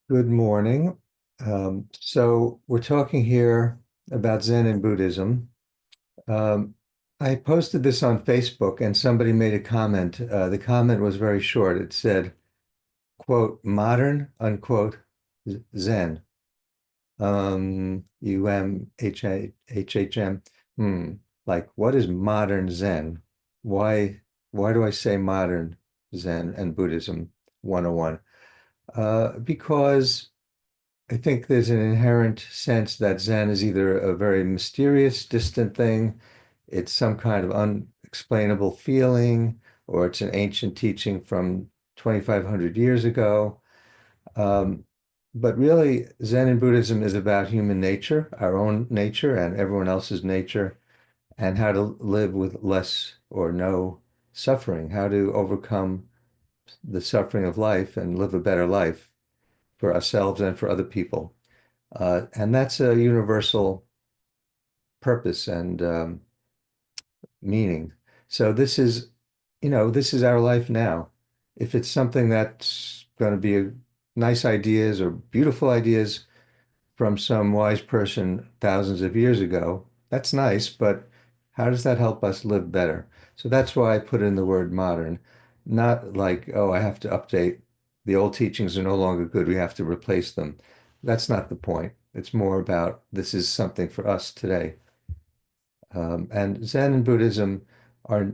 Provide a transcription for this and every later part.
Good morning. So we're talking here about Zen and Buddhism. Um, I posted this on Facebook and somebody made a comment. The comment was very short. It said, quote, modern, unquote, Zen. UMHHM. Hmm. Like, what is modern Zen? Why, why do I say modern Zen and Buddhism 101? Because I think there's an inherent sense that Zen is either a very mysterious, distant thing, it's some kind of unexplainable feeling, or it's an ancient teaching from 2,500 years ago. Um, but really, Zen and Buddhism is about human nature, our own nature and everyone else's nature, and how to live with less or no suffering, how to overcome the suffering of life and live a better life for ourselves and for other people. And that's a universal purpose and meaning. So this is our life now. If it's something that's going to be nice ideas or beautiful ideas from some wise person thousands of years ago, that's nice, but how does that help us live better? So that's why I put in the word modern, not like, oh, I have to update. The old teachings are no longer good. We have to replace them. That's not the point. It's more about this is something for us today. And Zen and Buddhism are,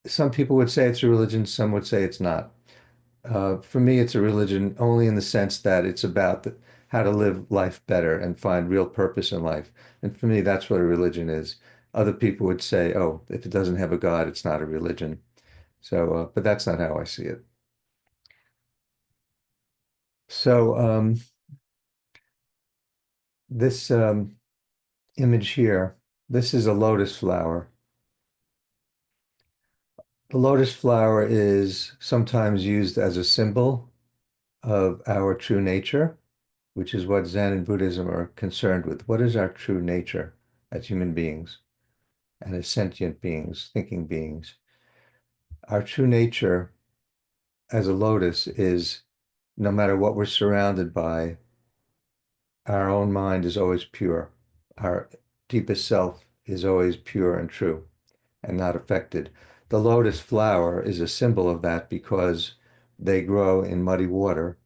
some people would say it's a religion, some would say it's not. For me, it's a religion only in the sense that it's about how to live life better and find real purpose in life. And for me, that's what a religion is. Other people would say, oh, if it doesn't have a God, it's not a religion. So, but that's not how I see it. So, this image here, this is a lotus flower. The lotus flower is sometimes used as a symbol of our true nature, which is what Zen and Buddhism are concerned with. What is our true nature as human beings and as sentient beings, thinking beings? Our true nature as a lotus is no matter what we're surrounded by, our own mind is always pure. Our deepest self is always pure and true and not affected. The lotus flower is a symbol of that because they grow in muddy water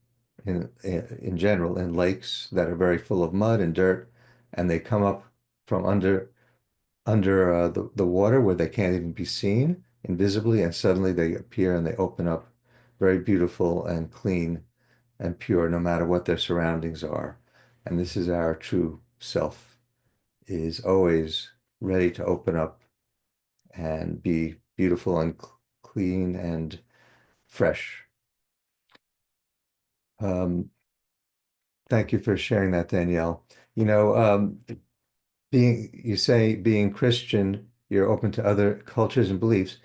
in general in lakes that are very full of mud and dirt, and they come up from under the water where they can't even be seen invisibly, and suddenly they appear and they open up very beautiful and clean and pure no matter what their surroundings are. And this is our true self, is always ready to open up and be beautiful and clean and fresh. Um, Thank you for sharing that, Danielle. You know, you say being Christian, you're open to other cultures and beliefs.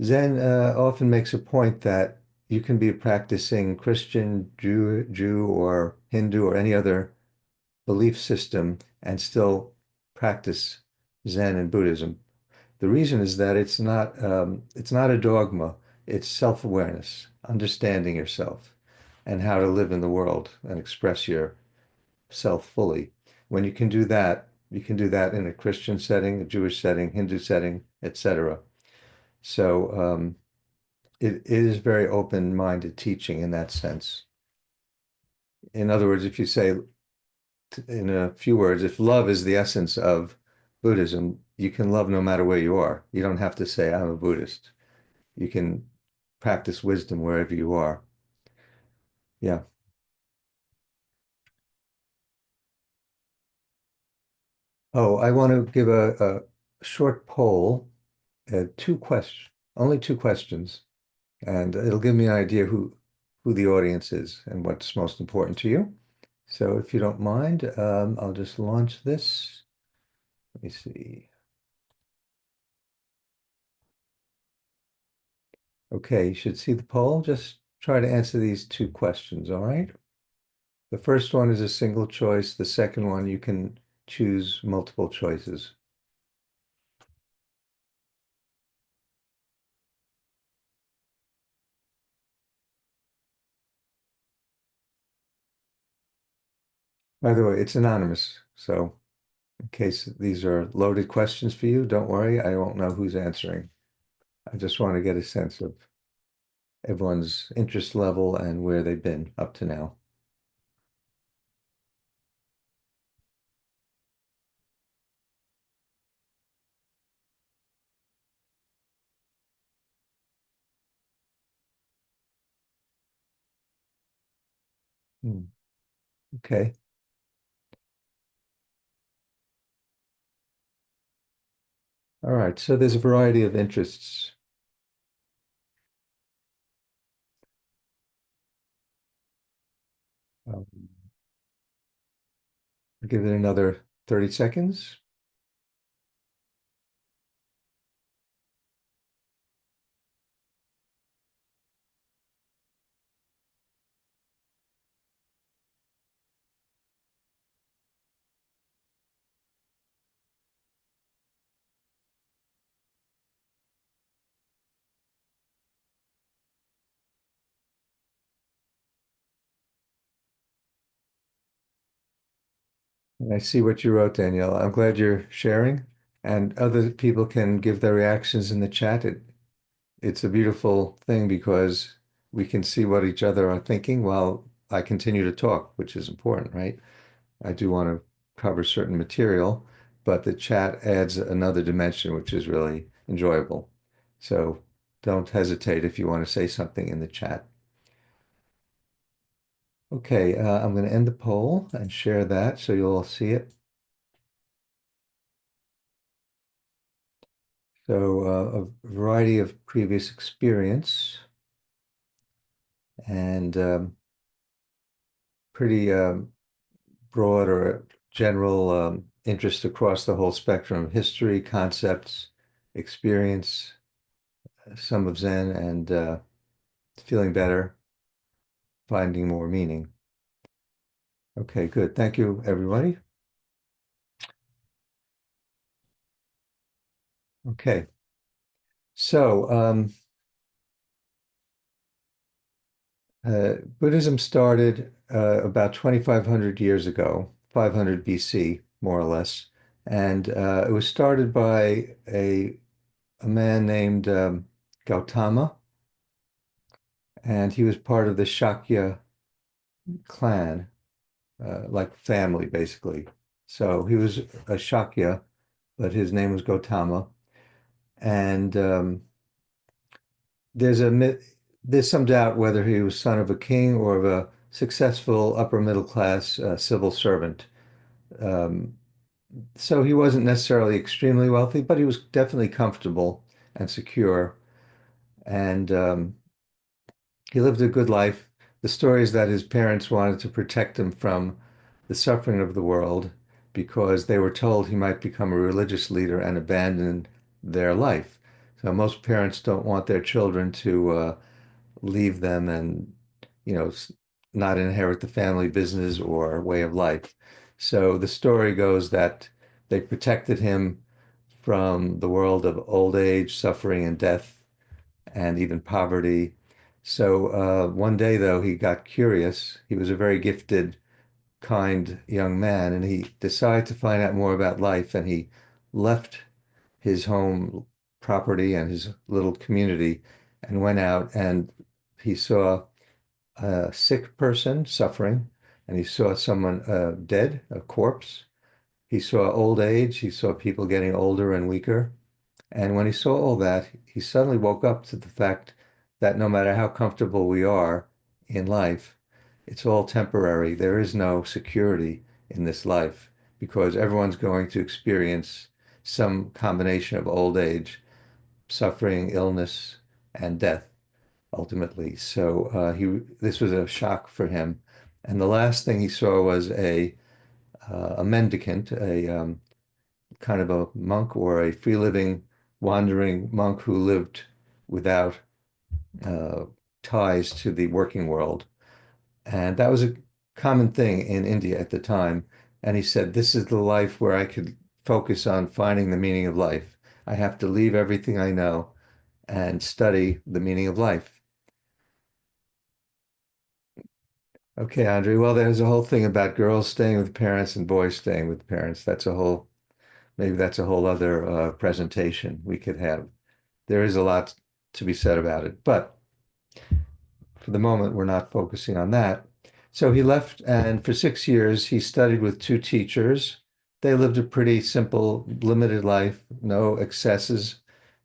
Zen often makes a point that you can be a practicing Christian, Jew, or Hindu, or any other belief system and still practice Zen and Buddhism. The reason is that it's not a dogma. It's self-awareness, understanding yourself and how to live in the world and express yourself fully. When you can do that, you can do that in a Christian setting, a Jewish setting, Hindu setting, etc. So it is very open-minded teaching in that sense. In other words, if you say in a few words, if love is the essence of Buddhism, you can love no matter where you are. You don't have to say, I'm a Buddhist. You can practice wisdom wherever you are. Yeah. Oh, I want to give a short poll, only two questions, and it'll give me an idea who the audience is and what's most important to you. So if you don't mind, I'll just launch this. Let me see. Okay, you should see the poll. Just try to answer these two questions, all right? The first one is a single choice. The second one, you can choose multiple choices. By the way, it's anonymous. So in case these are loaded questions for you, don't worry. I won't know who's answering. I just want to get a sense of everyone's interest level and where they've been up to now. Hmm. Okay. All right. So there's a variety of interests. Um, give it another 30 seconds. And I see what you wrote, Danielle. I'm glad you're sharing, and other people can give their reactions in the chat. It's a beautiful thing because we can see what each other are thinking while I continue to talk, which is important, right? I do want to cover certain material, but the chat adds another dimension, which is really enjoyable. So don't hesitate if you want to say something in the chat. Okay, I'm going to end the poll and share that so you'll all see it. So a variety of previous experience and pretty broad or general interest across the whole spectrum of history, concepts, experience, some of Zen, and feeling better, finding more meaning. Okay, good. Thank you, everybody. Okay, so Buddhism started about 2,500 years ago, 500 BC, more or less, and it was started by a man named Gautama, and he was part of the Shakya clan, like family, basically. So he was a Shakya, but his name was Gautama. And there's a myth, there's some doubt whether he was son of a king or of a successful upper middle class civil servant. Um, so he wasn't necessarily extremely wealthy, but he was definitely comfortable and secure. And he lived a good life. The story is that his parents wanted to protect him from the suffering of the world because they were told he might become a religious leader and abandon their life. So most parents don't want their children to leave them and, you know, not inherit the family business or way of life. So the story goes that they protected him from the world of old age, suffering, and death and even poverty. So one day, though, he got curious. He was a very gifted, kind young man, and he decided to find out more about life. And he left his home property and his little community and went out and he saw a sick person suffering, and he saw someone dead, a corpse. He saw old age. He saw people getting older and weaker. And when he saw all that, he suddenly woke up to the fact that no matter how comfortable we are in life, it's all temporary. There is no security in this life because everyone's going to experience some combination of old age, suffering, illness, and death ultimately. So this was a shock for him. And the last thing he saw was a mendicant, a kind of a monk or a free living wandering monk who lived without uh, ties to the working world. And that was a common thing in India at the time. And he said, this is the life where I could focus on finding the meaning of life. I have to leave everything I know and study the meaning of life. Okay, Andre. Well, there's a whole thing about girls staying with parents and boys staying with parents. Maybe that's a whole other presentation we could have. There is a lot to be said about it, but for the moment, we're not focusing on that. So he left, and for 6 years, he studied with two teachers. They lived a pretty simple, limited life, no excesses,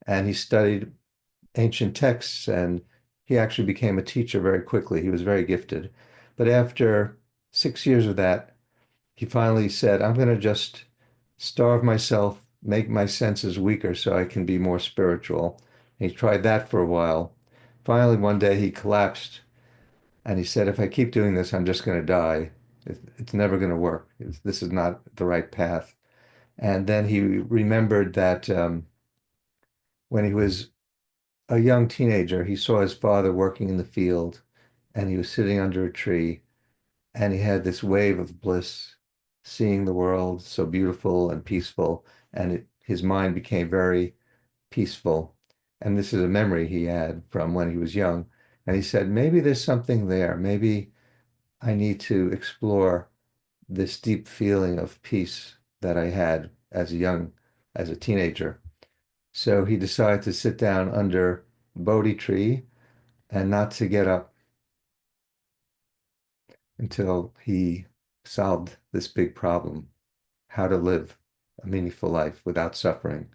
and he studied ancient texts, and he actually became a teacher very quickly. He was very gifted. But after 6 years of that, he finally said, I'm going to just starve myself, make my senses weaker so I can be more spiritual. And he tried that for a while. Finally, one day he collapsed and he said, if I keep doing this, I'm just going to die. It's never going to work. This is not the right path. And then he remembered that when he was a young teenager, he saw his father working in the field and he was sitting under a tree and he had this wave of bliss, seeing the world so beautiful and peaceful. And his mind became very peaceful. And this is a memory he had from when he was young. And he said, maybe there's something there. Maybe I need to explore this deep feeling of peace that I had as a teenager. So he decided to sit down under a Bodhi tree and not to get up until he solved this big problem, how to live a meaningful life without suffering.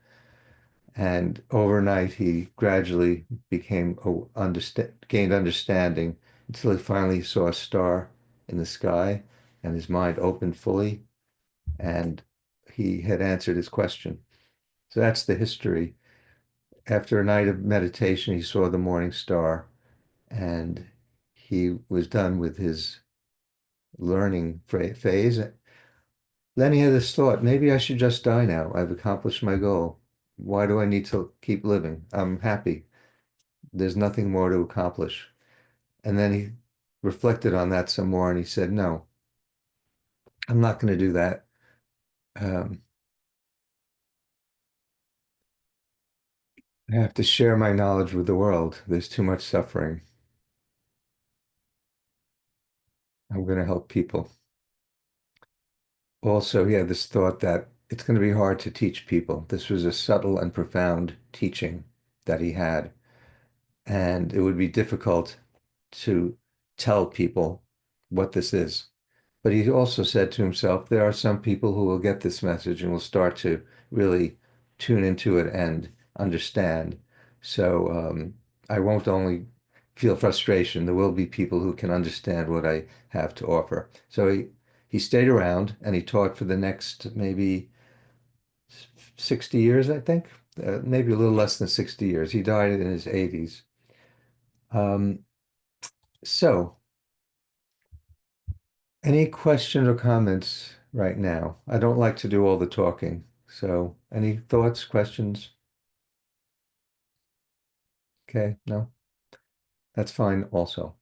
And overnight, he gradually gained understanding until he finally saw a star in the sky and his mind opened fully and he had answered his question. So that's the history. After a night of meditation, he saw the morning star and he was done with his learning phase. Then he had this thought, maybe I should just die now. I've accomplished my goal. Why do I need to keep living? I'm happy. There's nothing more to accomplish. And then he reflected on that some more and he said, no, I'm not going to do that. Um, I have to share my knowledge with the world. There's too much suffering. I'm going to help people. Also, he had this thought that it's going to be hard to teach people. This was a subtle and profound teaching that he had, and it would be difficult to tell people what this is. But he also said to himself, there are some people who will get this message and will start to really tune into it and understand. So I won't only feel frustration, there will be people who can understand what I have to offer. So he stayed around and he taught for the next maybe 60 years, I think, maybe a little less than 60 years. He died in his 80s. Um, so any questions or comments right now? I don't like to do all the talking. So, any thoughts, questions? Okay, no, that's fine also.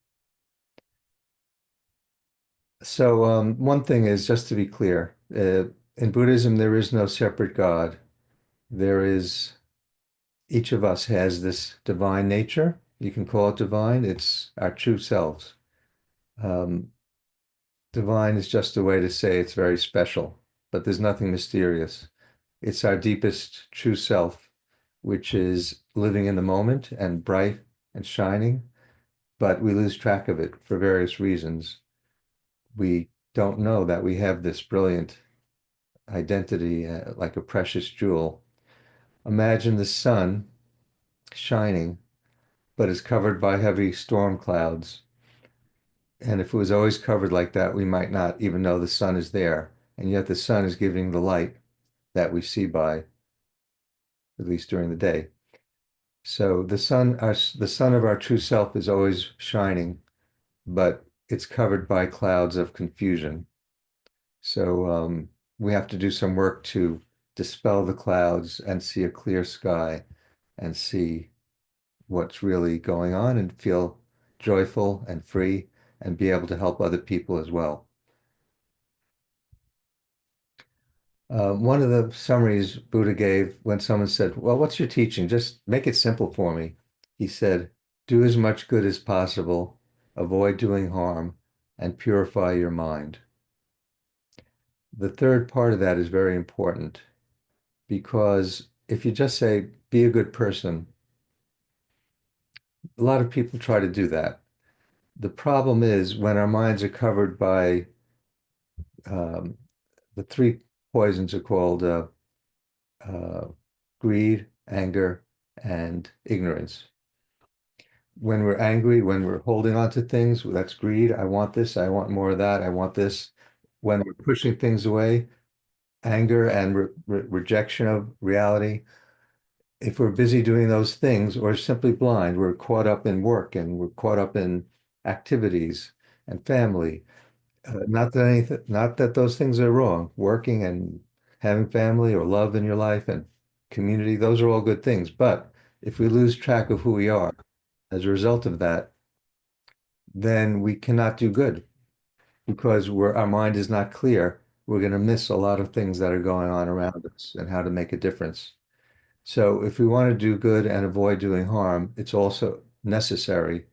So, one thing is just to be clear, in Buddhism, there is no separate God. There is, each of us has this divine nature. You can call it divine. It's our true selves. Um, Divine is just a way to say it's very special, but there's nothing mysterious. It's our deepest true self, which is living in the moment and bright and shining, but we lose track of it for various reasons. We don't know that we have this brilliant identity, like a precious jewel. Imagine the sun shining, but is covered by heavy storm clouds. And if it was always covered like that, we might not even know the sun is there. And yet the sun is giving the light that we see by, at least during the day. So the sun of our true self is always shining, but it's covered by clouds of confusion. So we have to do some work to dispel the clouds and see a clear sky and see what's really going on and feel joyful and free and be able to help other people as well. One of the summaries Buddha gave when someone said, well, what's your teaching? Just make it simple for me. He said, do as much good as possible, avoid doing harm, and purify your mind. The third part of that is very important because if you just say, be a good person, a lot of people try to do that. The problem is when our minds are covered by um, the three poisons are called uh, greed, anger, and ignorance. When we're angry, when we're holding on to things, that's greed. I want this. I want more of that. I want this. When we're pushing things away, anger and rejection of reality. If we're busy doing those things or simply blind, we're caught up in work and we're caught up in activities and family. Not that those things are wrong. Working and having family or love in your life and community, those are all good things. But if we lose track of who we are as a result of that, then we cannot do good because our mind is not clear. We're going to miss a lot of things that are going on around us and how to make a difference. So if we want to do good and avoid doing harm, it's also necessary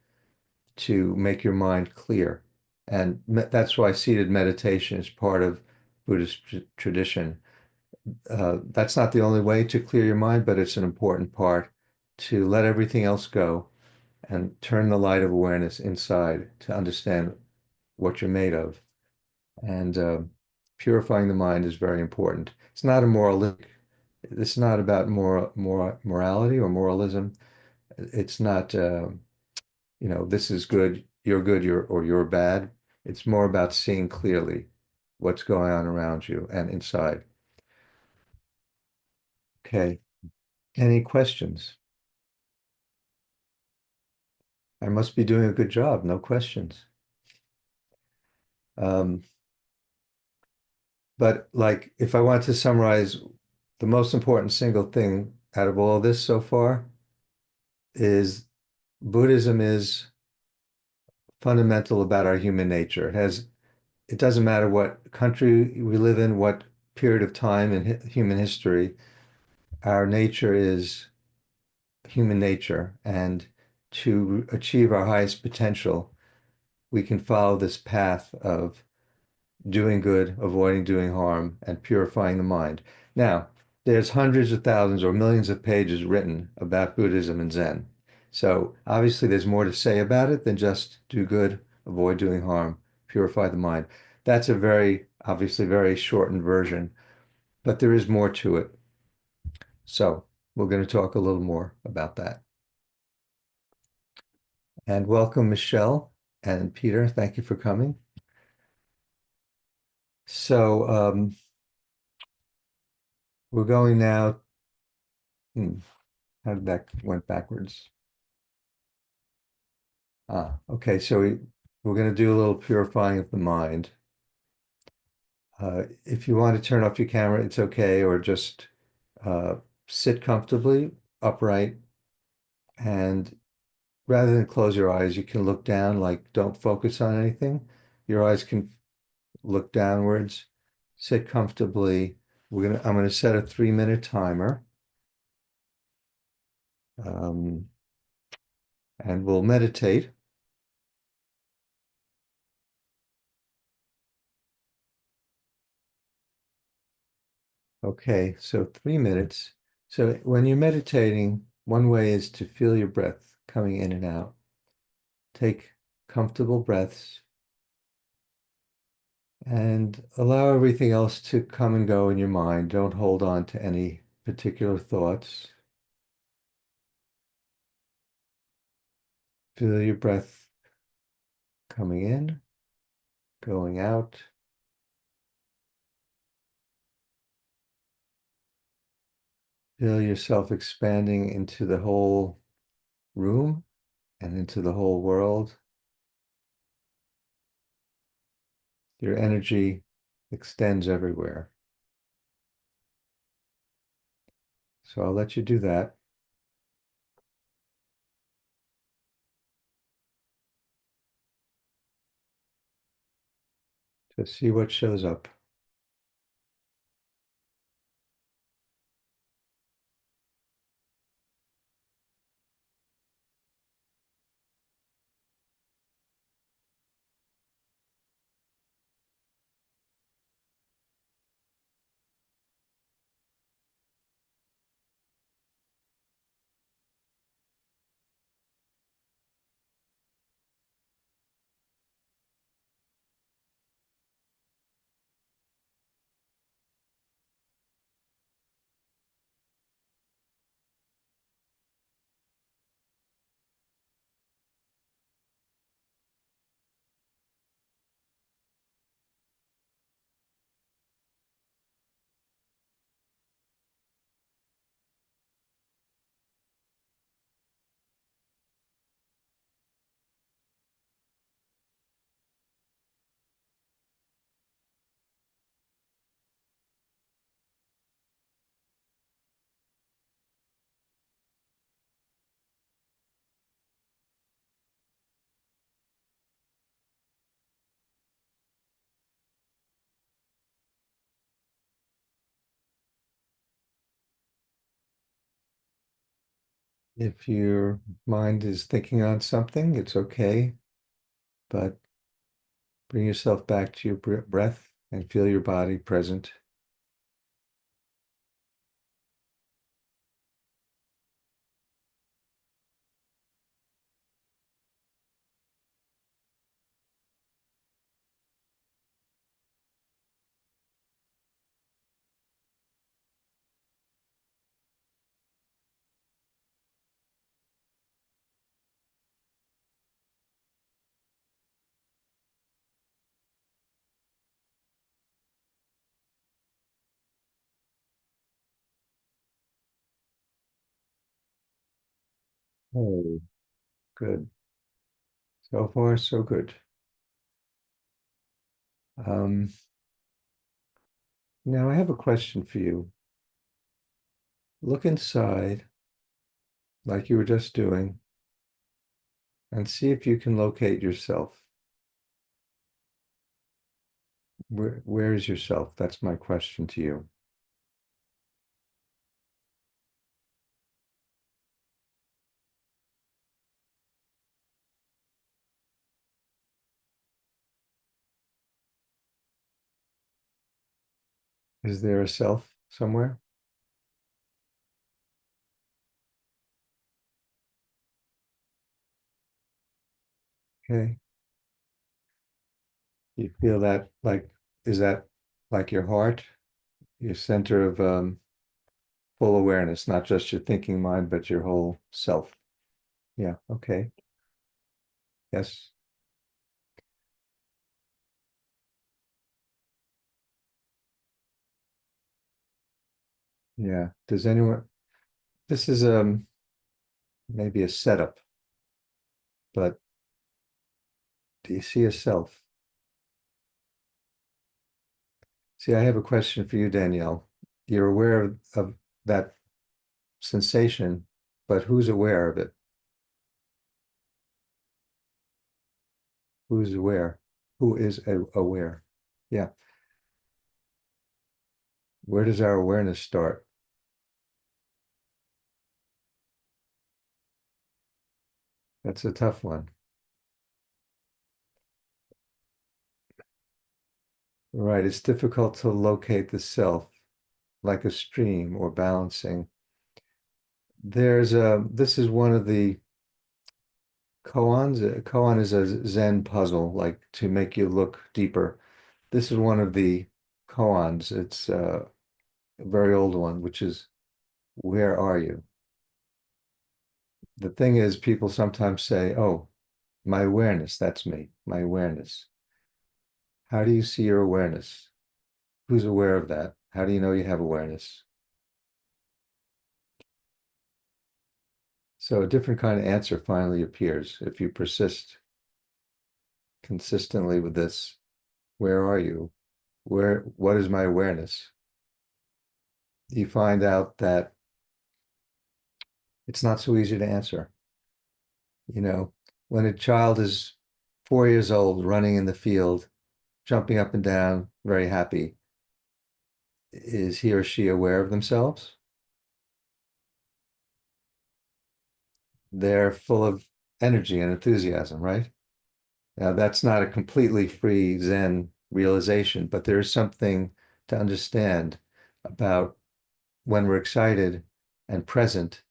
to make your mind clear. And that's why seated meditation is part of Buddhist tradition. That's not the only way to clear your mind, but it's an important part to let everything else go and turn the light of awareness inside to understand what you're made of. And purifying the mind is very important. It's not a moralistic. It's not about morality or moralism. It's not, this is good, you're bad. It's more about seeing clearly what's going on around you and inside. Okay. Any questions? I must be doing a good job. No questions. Um, but like, if I want to summarize the most important single thing out of all this so far is Buddhism is fundamental about our human nature. It doesn't matter what country we live in, what period of time in human history, our nature is human nature. And to achieve our highest potential, we can follow this path of doing good, avoiding doing harm, and purifying the mind. Now, there's hundreds of thousands or millions of pages written about Buddhism and Zen. So obviously there's more to say about it than just do good, avoid doing harm, purify the mind. That's a obviously very shortened version, but there is more to it. So we're going to talk a little more about that. And welcome, Michelle and Peter. Thank you for coming. So we're going now. How did that went backwards? Okay. So we're going to do a little purifying of the mind. If you want to turn off your camera, it's okay, or just uh, sit comfortably, upright, and rather than close your eyes, you can look down, like don't focus on anything. Your eyes can look downwards, sit comfortably. I'm gonna set a 3-minute timer, um, and we'll meditate. Okay, so 3 minutes. So when you're meditating, one way is to feel your breath coming in and out. Take comfortable breaths and allow everything else to come and go in your mind. Don't hold on to any particular thoughts. Feel your breath coming in, going out. Feel yourself expanding into the whole room and into the whole world. Your energy extends everywhere. So I'll let you do that. To see what shows up. If your mind is thinking on something, it's okay, but bring yourself back to your breath and feel your body present. Oh, good. So far, so good. Um, Now I have a question for you. Look inside, like you were just doing, and see if you can locate yourself. Where is yourself? That's my question to you. Is there a self somewhere? Okay. You feel that like, is that like your heart, your center of full awareness, not just your thinking mind, but your whole self? Yeah. Okay. Yes. Yeah. Does anyone, this is maybe a setup, but do you see a self? See, I have a question for you, Danielle. You're aware of that sensation, but who's aware of it? Who's aware? Who is aware? Yeah. Where does our awareness start? That's a tough one. Right. It's difficult to locate the self like a stream or balancing. This is one of the koans. A koan is a Zen puzzle, like to make you look deeper. This is one of the koans. It's a very old one, which is, where are you? The thing is, people sometimes say, oh, my awareness, that's me, my awareness. How do you see your awareness? Who's aware of that? How do you know you have awareness? So a different kind of answer finally appears if you persist consistently with this. Where are you? What is my awareness? You find out that it's not so easy to answer. You know, when a child is 4 years old, running in the field, jumping up and down, very happy, is he or she aware of themselves? They're full of energy and enthusiasm, right? Now, that's not a completely free Zen realization, but there is something to understand about when we're excited and present.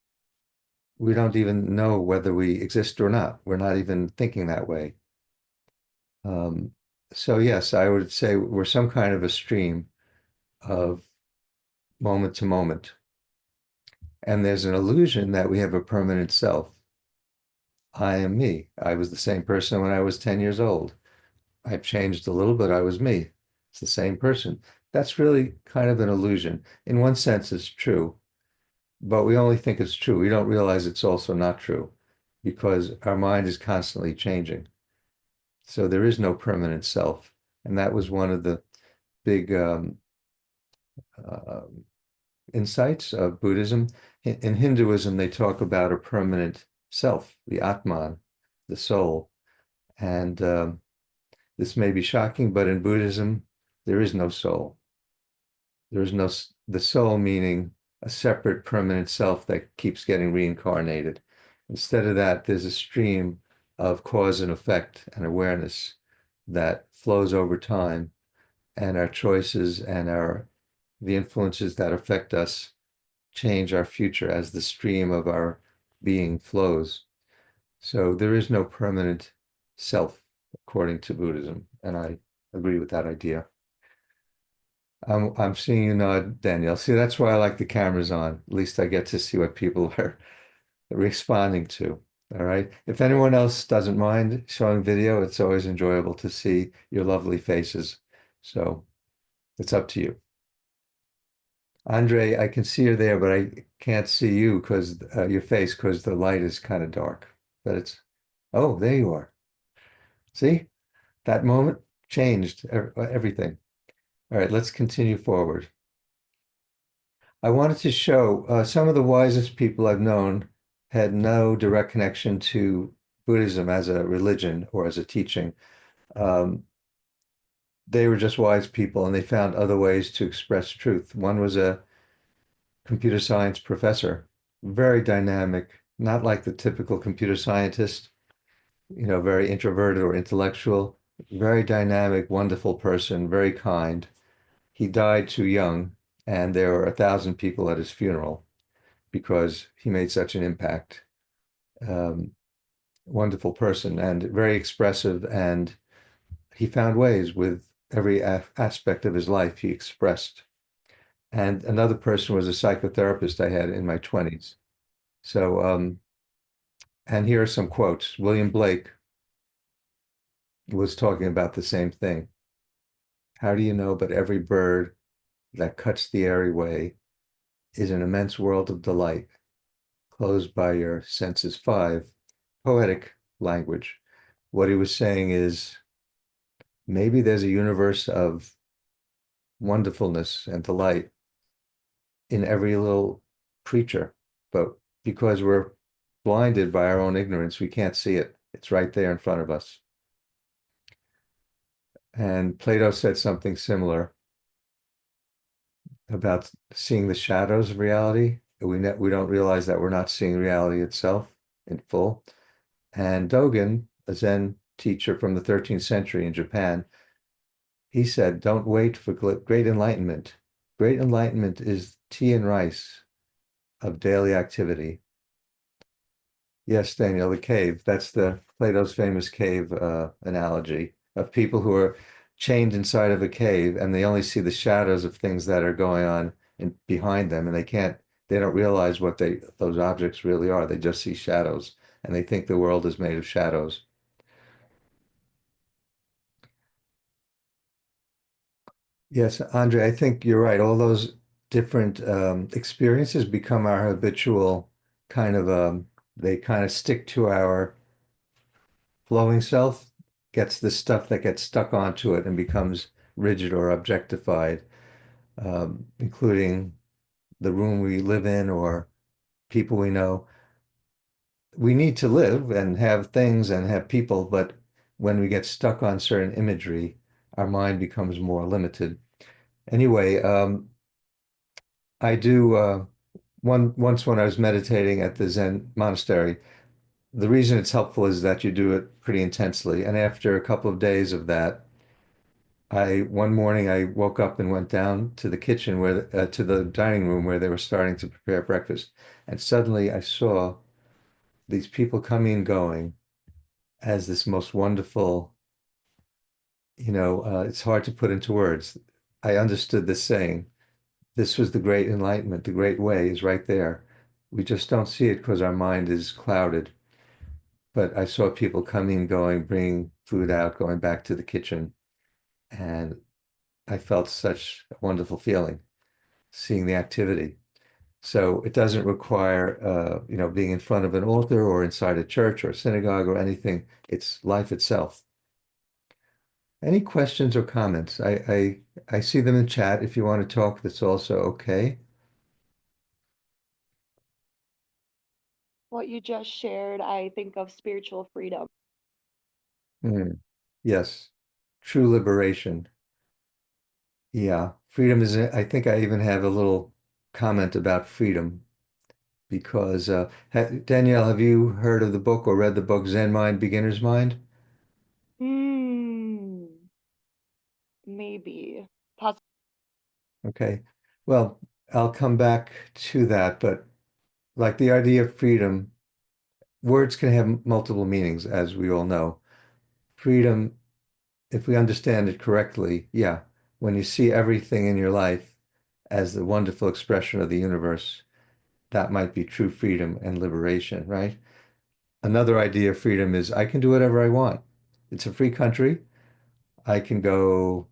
We don't even know whether we exist or not. We're not even thinking that way. Um, so, yes, I would say we're some kind of a stream of moment to moment. And there's an illusion that we have a permanent self. I am me. I was the same person when I was 10 years old. I've changed a little, but I was me. It's the same person. That's really kind of an illusion. In one sense, it's true, but we only think it's true. We don't realize it's also not true because our mind is constantly changing. So there is no permanent self. And that was one of the big uh, insights of Buddhism. In Hinduism, they talk about a permanent self, the Atman, the soul. And this may be shocking, but in Buddhism, there is no soul. There is no, the soul meaning a separate permanent self that keeps getting reincarnated. Instead of that, there's a stream of cause and effect and awareness that flows over time, and our choices and our the influences that affect us change our future as the stream of our being flows. So there is no permanent self, according to Buddhism, and I agree with that idea. I'm seeing you nod, Danielle. See, that's why I like the cameras on. At least I get to see what people are responding to. All right. If anyone else doesn't mind showing video, it's always enjoyable to see your lovely faces. So it's up to you. Andre, I can see you there, but I can't see you because your face because the light is kind of dark. But it's, oh, there you are. See, that moment changed everything. All right, let's continue forward. I wanted to show some of the wisest people I've known had no direct connection to Buddhism as a religion or as a teaching. Um, they were just wise people and they found other ways to express truth. One was a computer science professor, very dynamic, not like the typical computer scientist, very introverted or intellectual, very dynamic, wonderful person, very kind. He died too young, and there were 1,000 people at his funeral because he made such an impact. Um, Wonderful person and very expressive, and he found ways with every aspect of his life he expressed. And another person was a psychotherapist I had in my 20s. So, and here are some quotes. William Blake was talking about the same thing. How do you know but every bird that cuts the airy way is an immense world of delight, closed by your senses five? Poetic language. What he was saying is maybe there's a universe of wonderfulness and delight in every little creature, but because we're blinded by our own ignorance, we can't see it. It's right there in front of us. And Plato said something similar about seeing the shadows of reality. We don't realize that we're not seeing reality itself in full. And Dogen, a Zen teacher from the 13th century in Japan, he said, don't wait for great enlightenment. Great enlightenment is tea and rice of daily activity. Yes, Daniel, the cave. That's the Plato's famous cave analogy of people who are chained inside of a cave and they only see the shadows of things that are going on behind them, and they don't realize what those objects really are. They just see shadows, and they think the world is made of shadows. Yes, Andre, I think you're right. All those different experiences become our habitual kind of they kind of stick to our flowing self, gets the stuff that gets stuck onto it and becomes rigid or objectified, including the room we live in or people we know. We need to live and have things and have people, but when we get stuck on certain imagery, our mind becomes more limited. Anyway, I do once when I was meditating at the Zen monastery, the reason it's helpful is that you do it pretty intensely. And after a couple of days of that, one morning I woke up and went down to the kitchen to the dining room where they were starting to prepare breakfast. And suddenly I saw these people coming and going as this most wonderful, it's hard to put into words. I understood this saying. This was the great enlightenment. The great way is right there. We just don't see it because our mind is clouded. But I saw people coming and going, bringing food out, going back to the kitchen. And I felt such a wonderful feeling seeing the activity. So it doesn't require, being in front of an altar or inside a church or a synagogue or anything. It's life itself. Any questions or comments? I see them in chat. If you want to talk, that's also okay. What you just shared, I think of spiritual freedom. Hmm. Yes, true liberation. Yeah, freedom is, I think I even have a little comment about freedom because Danielle, have you heard of the book or read the book Zen Mind, Beginner's Mind? Hmm, maybe. Poss Okay. Well, I'll come back to that, but like the idea of freedom, words can have multiple meanings, as we all know. Freedom, if we understand it correctly, yeah, when you see everything in your life as the wonderful expression of the universe, that might be true freedom and liberation, right? Another idea of freedom is I can do whatever I want. It's a free country. I can go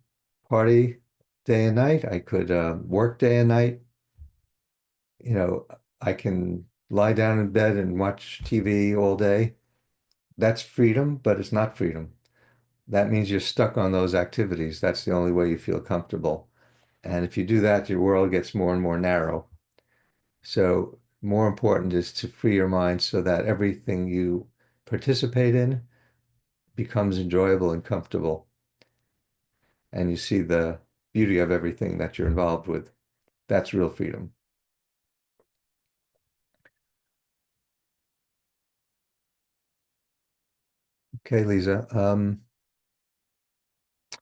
party day and night. I could work day and night. You know, I can lie down in bed and watch TV all day. That's freedom, but it's not freedom. That means you're stuck on those activities. That's the only way you feel comfortable. And if you do that, your world gets more and more narrow. So more important is to free your mind so that everything you participate in becomes enjoyable and comfortable, and you see the beauty of everything that you're involved with. That's real freedom. Okay, Lisa.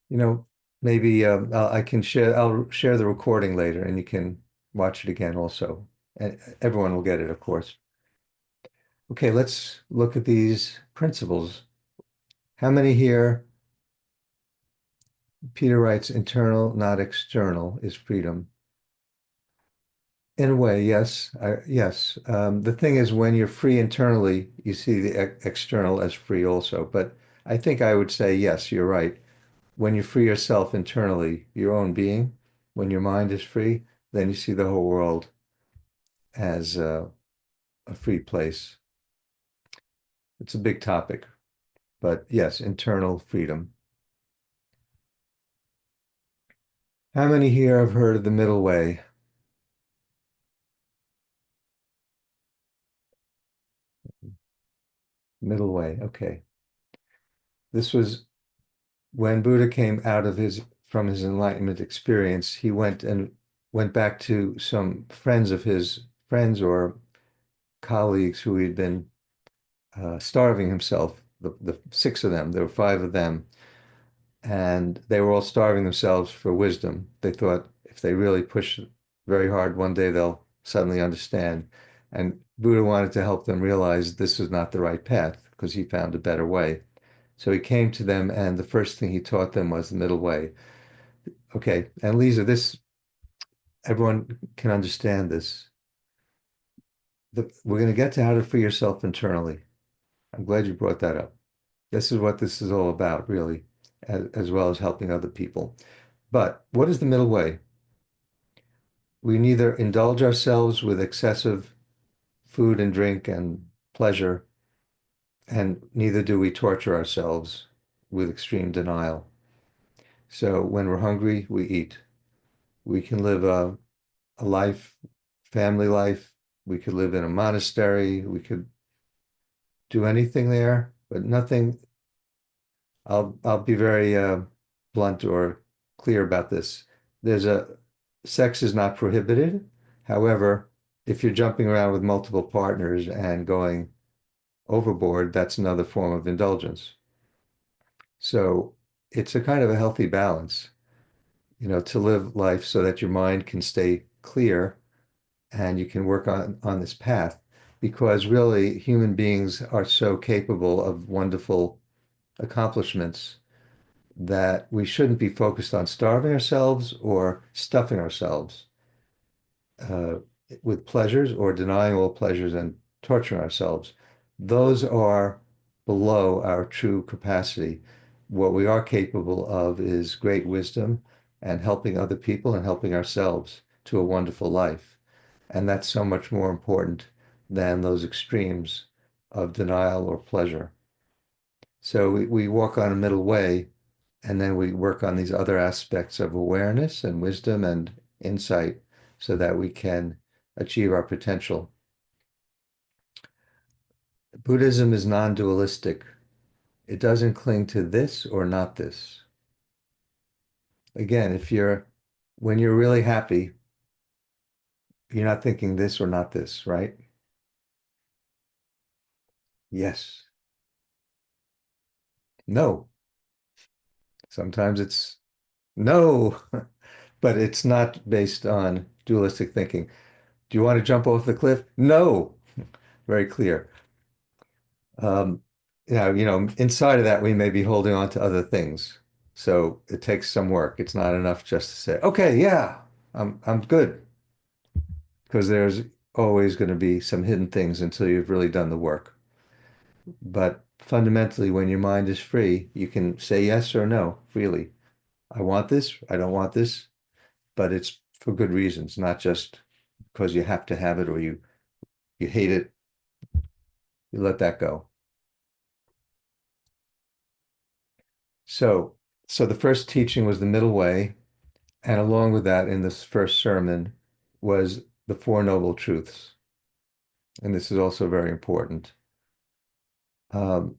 You know, maybe I'll share the recording later and you can watch it again also. And everyone will get it, of course. Okay, let's look at these principles. How many here, Peter writes, internal, not external, is freedom? In a way, yes. Yes. The thing is, when you're free internally, you see the external as free also. But I think I would say, yes, you're right. When you free yourself internally, your own being, when your mind is free, then you see the whole world as a free place. It's a big topic, but yes, internal freedom. How many here have heard of the middle way? Middle way, okay. This was when Buddha came out of his from his enlightenment experience. He went back to some friends of his friends or colleagues who he had been starving himself. The six of them, there were five of them, and they were all starving themselves for wisdom. They thought if they really push very hard, one day they'll suddenly understand. And Buddha wanted to help them realize this was not the right path because he found a better way. So he came to them, and the first thing he taught them was the middle way. Okay, and Lisa, this everyone can understand this. We're going to get to how to free yourself internally. I'm glad you brought that up. This is what this is all about, really, as well as helping other people. But what is the middle way? We neither indulge ourselves with excessive food and drink and pleasure, and neither do we torture ourselves with extreme denial. So when we're hungry, we eat. We can live a life, family life. We could live in a monastery. We could do anything there, but nothing. I'll be very blunt or clear about this. There's a sex is not prohibited. However, if you're jumping around with multiple partners and going overboard, that's another form of indulgence. So it's a kind of a healthy balance, to live life so that your mind can stay clear and you can work on this path because really human beings are so capable of wonderful accomplishments that we shouldn't be focused on starving ourselves or stuffing ourselves uh, with pleasures or denying all pleasures and torturing ourselves. Those are below our true capacity. What we are capable of is great wisdom and helping other people and helping ourselves to a wonderful life. And that's so much more important than those extremes of denial or pleasure. So we walk on a middle way, and then we work on these other aspects of awareness and wisdom and insight so that we can achieve our potential. Buddhism is non-dualistic. It doesn't cling to this or not this. Again, when you're really happy, You're not thinking this or not this, right? Yes. No. Sometimes it's no, but it's not based on dualistic thinking. Do you want to jump off the cliff? No. Very clear. Um, inside of that, we may be holding on to other things. So it takes some work. It's not enough just to say, okay, yeah, I'm good. Because there's always going to be some hidden things until you've really done the work. But fundamentally, when your mind is free, you can say yes or no freely. I want this, I don't want this, but it's for good reasons, not just because you have to have it or you hate it. You let that go. So so the first teaching was the middle way, and along with that, in this first sermon, was the Four Noble Truths. And this is also very important. Um,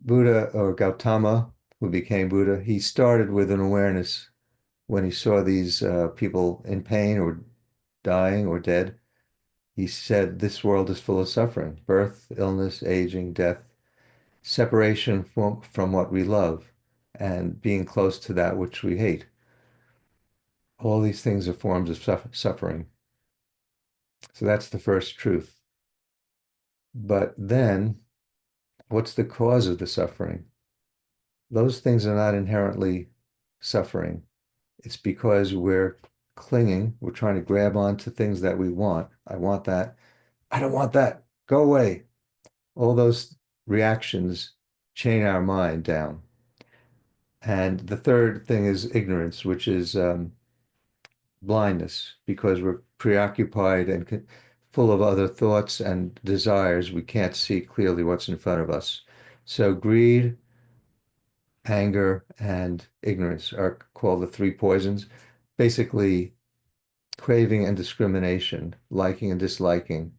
Buddha or Gautama, who became Buddha, he started with an awareness when he saw these people in pain or dying or dead. He said, this world is full of suffering, birth, illness, aging, death, separation from what we love, and being close to that which we hate. All these things are forms of suffering. So that's the first truth. But then, what's the cause of the suffering? Those things are not inherently suffering. It's because we're clinging, we're trying to grab onto things that we want. I want that. I don't want that. Go away. All those reactions chain our mind down. And the third thing is ignorance, which is blindness, because we're preoccupied and full of other thoughts and desires. We can't see clearly what's in front of us. So greed, anger, and ignorance are called the three poisons. Basically, craving and discrimination, liking and disliking,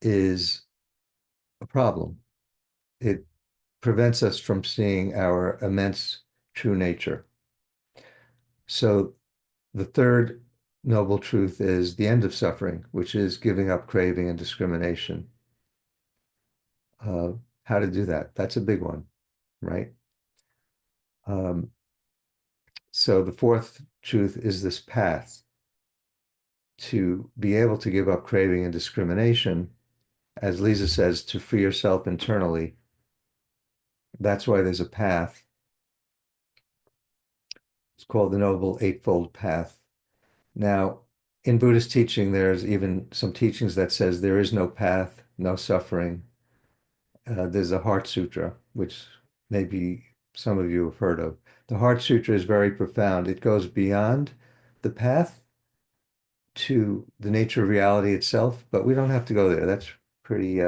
is a problem. It prevents us from seeing our immense true nature. So the third noble truth is the end of suffering, which is giving up craving and discrimination. Uh, how to do that? That's a big one, right? Um, so the fourth truth is this path to be able to give up craving and discrimination, as Lisa says, to free yourself internally. That's why there's a path. It's called the Noble Eightfold Path. Now, in Buddhist teaching, there's even some teachings that says there is no path, no suffering. There's a Heart Sutra, which maybe some of you have heard of. The Heart Sutra is very profound. It goes beyond the path to the nature of reality itself, but we don't have to go there. That's pretty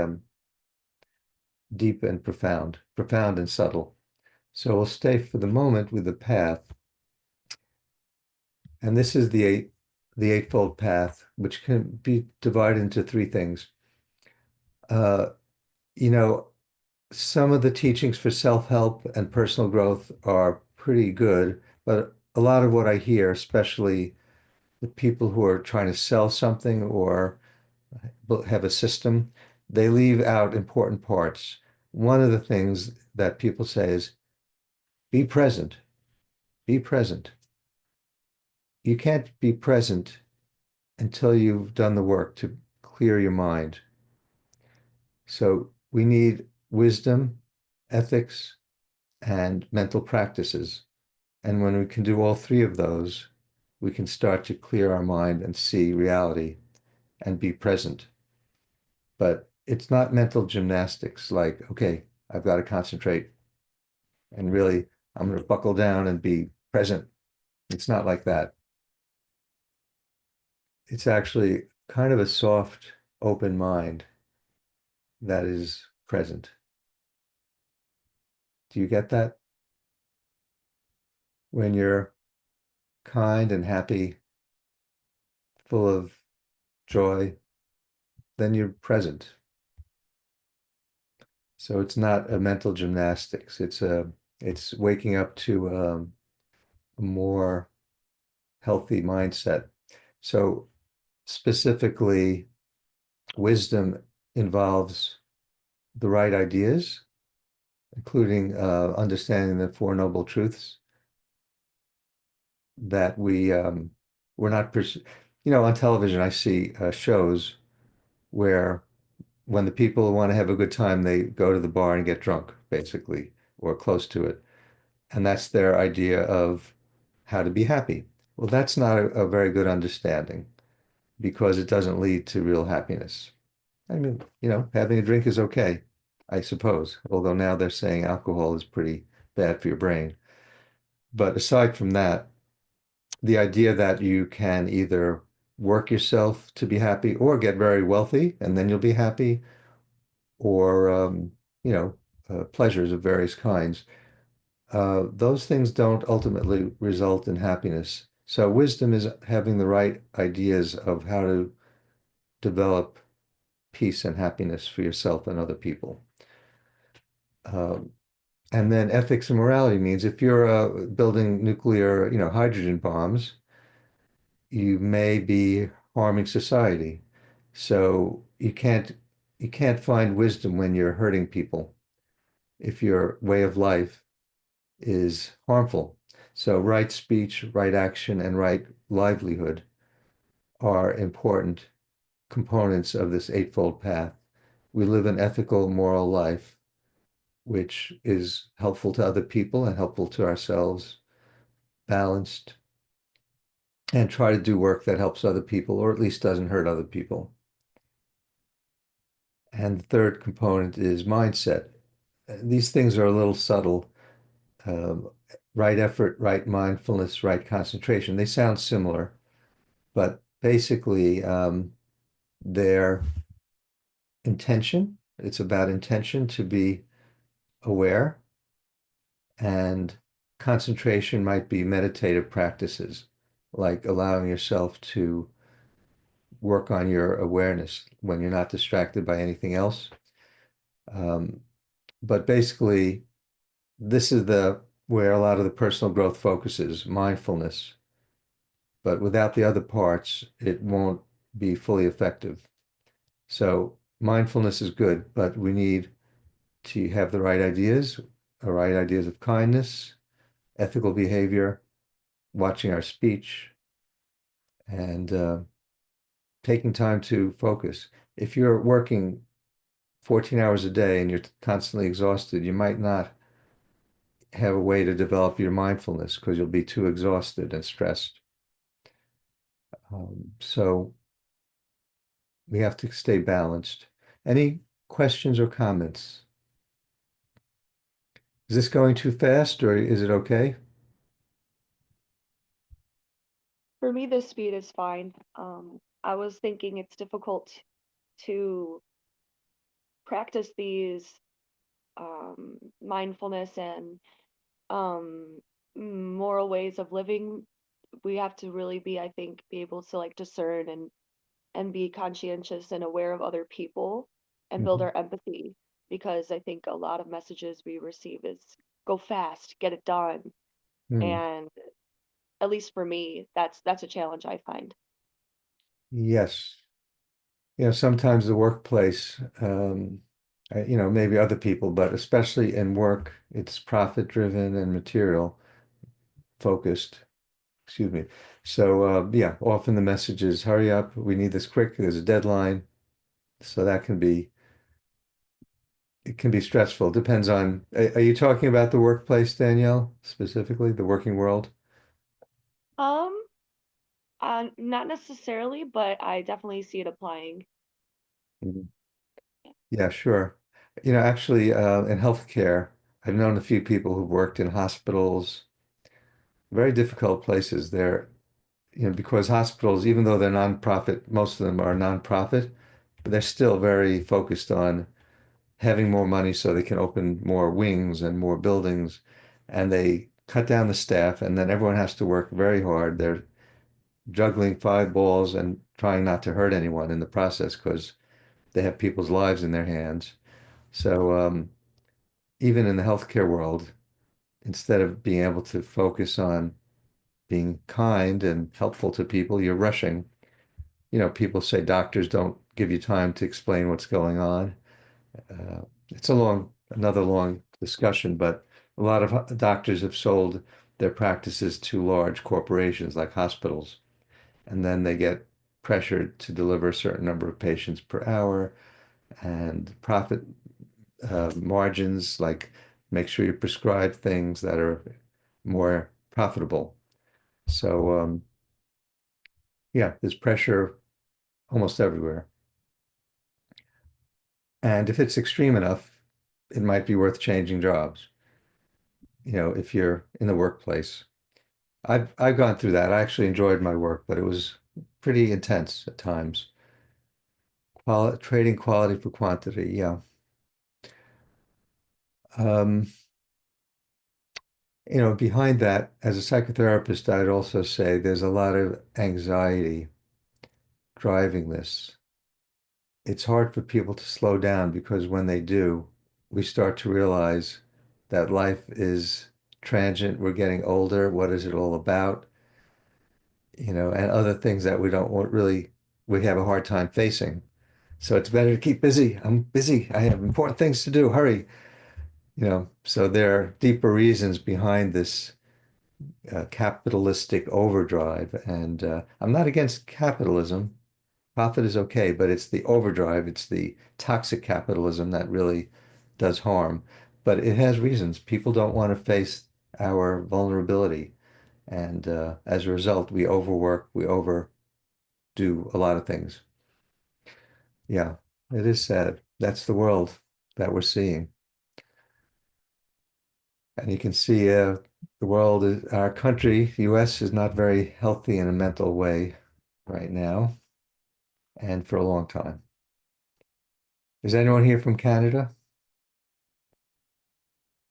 deep and profound and subtle. So we'll stay for the moment with the path. And this is the Eightfold Path, which can be divided into three things. Uh, you know, some of the teachings for self-help and personal growth are pretty good, but a lot of what I hear, especially the people who are trying to sell something or have a system, they leave out important parts. One of the things that people say is be present, be present. You can't be present until you've done the work to clear your mind. So we need wisdom, ethics, and mental practices. And when we can do all three of those, we can start to clear our mind and see reality and be present. But it's not mental gymnastics like, okay, I've got to concentrate and really, I'm going to buckle down and be present. It's not like that. It's actually kind of a soft, open mind that is present. Do you get that? When you're kind and happy, full of joy, then you're present. So it's not a mental gymnastics. It's waking up to a more healthy mindset. So Specifically, wisdom involves the right ideas, including understanding the Four Noble Truths that we're not on television I see shows where when the people want to have a good time, they go to the bar and get drunk, basically, or close to it. And that's their idea of how to be happy. Well, that's not a very good understanding because it doesn't lead to real happiness. I mean, having a drink is okay, I suppose, although now they're saying alcohol is pretty bad for your brain. But aside from that, the idea that you can either work yourself to be happy or get very wealthy and then you'll be happy, or you know, pleasures of various kinds. Those things don't ultimately result in happiness. So wisdom is having the right ideas of how to develop peace and happiness for yourself and other people. Um, and then ethics and morality means if you're building nuclear, hydrogen bombs, you may be harming society. So you can't find wisdom when you're hurting people if your way of life is harmful. So right speech, right action, and right livelihood are important components of this eightfold path. We live an ethical, moral life, which is helpful to other people and helpful to ourselves, balanced, and try to do work that helps other people or at least doesn't hurt other people. And the third component is mindset. These things are a little subtle. Um, right effort, right mindfulness, right concentration. They sound similar, but basically, their intention, it's about intention to be aware, and concentration might be meditative practices, like allowing yourself to work on your awareness when you're not distracted by anything else. Um, but basically, this is the where a lot of the personal growth focuses, mindfulness. But without the other parts, it won't be fully effective. So mindfulness is good, but we need to have the right ideas of kindness, ethical behavior, watching our speech, and taking time to focus. If you're working 14 hours a day and you're constantly exhausted, you might not have a way to develop your mindfulness because you'll be too exhausted and stressed. So we have to stay balanced. Any questions or comments? Is this going too fast or is it okay? For me, the speed is fine. I was thinking it's difficult to practice these mindfulness and um, moral ways of living. We have to really be, I think, be able to like discern and be conscientious and aware of other people and build Mhm. our empathy because I think a lot of messages we receive is go fast, get it done. Hmm. And at least for me, that's a challenge I find. Yes. Sometimes the workplace, maybe other people, but especially in work, it's profit driven and material focused. Excuse me. So, yeah, often the message is hurry up. We need this quick. There's a deadline. So it can be stressful. Depends on, are you talking about the workplace, Danielle, specifically the working world? Um, not necessarily, but I definitely see it applying. Mhm. Yeah, sure. Actually, in healthcare, I've known a few people who've worked in hospitals, very difficult places. Because hospitals, even though they're nonprofit, most of them are nonprofit, but they're still very focused on having more money so they can open more wings and more buildings. And they cut down the staff, and then everyone has to work very hard. They're juggling five balls and trying not to hurt anyone in the process because they have people's lives in their hands. So even in the healthcare world, instead of being able to focus on being kind and helpful to people, you're rushing. people say doctors don't give you time to explain what's going on. It's another long discussion, but a lot of doctors have sold their practices to large corporations like hospitals, and then they get pressured to deliver a certain number of patients per hour and profit margins, like make sure you prescribe things that are more profitable. So, yeah, there's pressure almost everywhere. And if it's extreme enough, it might be worth changing jobs, if you're in the workplace. I've gone through that. I actually enjoyed my work, but it was pretty intense at times. Trading quality for quantity, yeah. Um, Behind that, as a psychotherapist, I'd also say there's a lot of anxiety driving this. It's hard for people to slow down because when they do, we start to realize that life is transient. We're getting older. What is it all about? And other things that we don't want really, we have a hard time facing. So it's better to keep busy. I'm busy. I have important things to do. Hurry. So there are deeper reasons behind this capitalistic overdrive. And I'm not against capitalism. Profit is okay, but it's the overdrive, it's the toxic capitalism that really does harm. But it has reasons. People don't want to face our vulnerability. And as a result, we overwork, we overdo a lot of things. Yeah, it is sad. That's the world that we're seeing. And you can see the world is, our country, the US, is not very healthy in a mental way right now and for a long time. Is anyone here from Canada?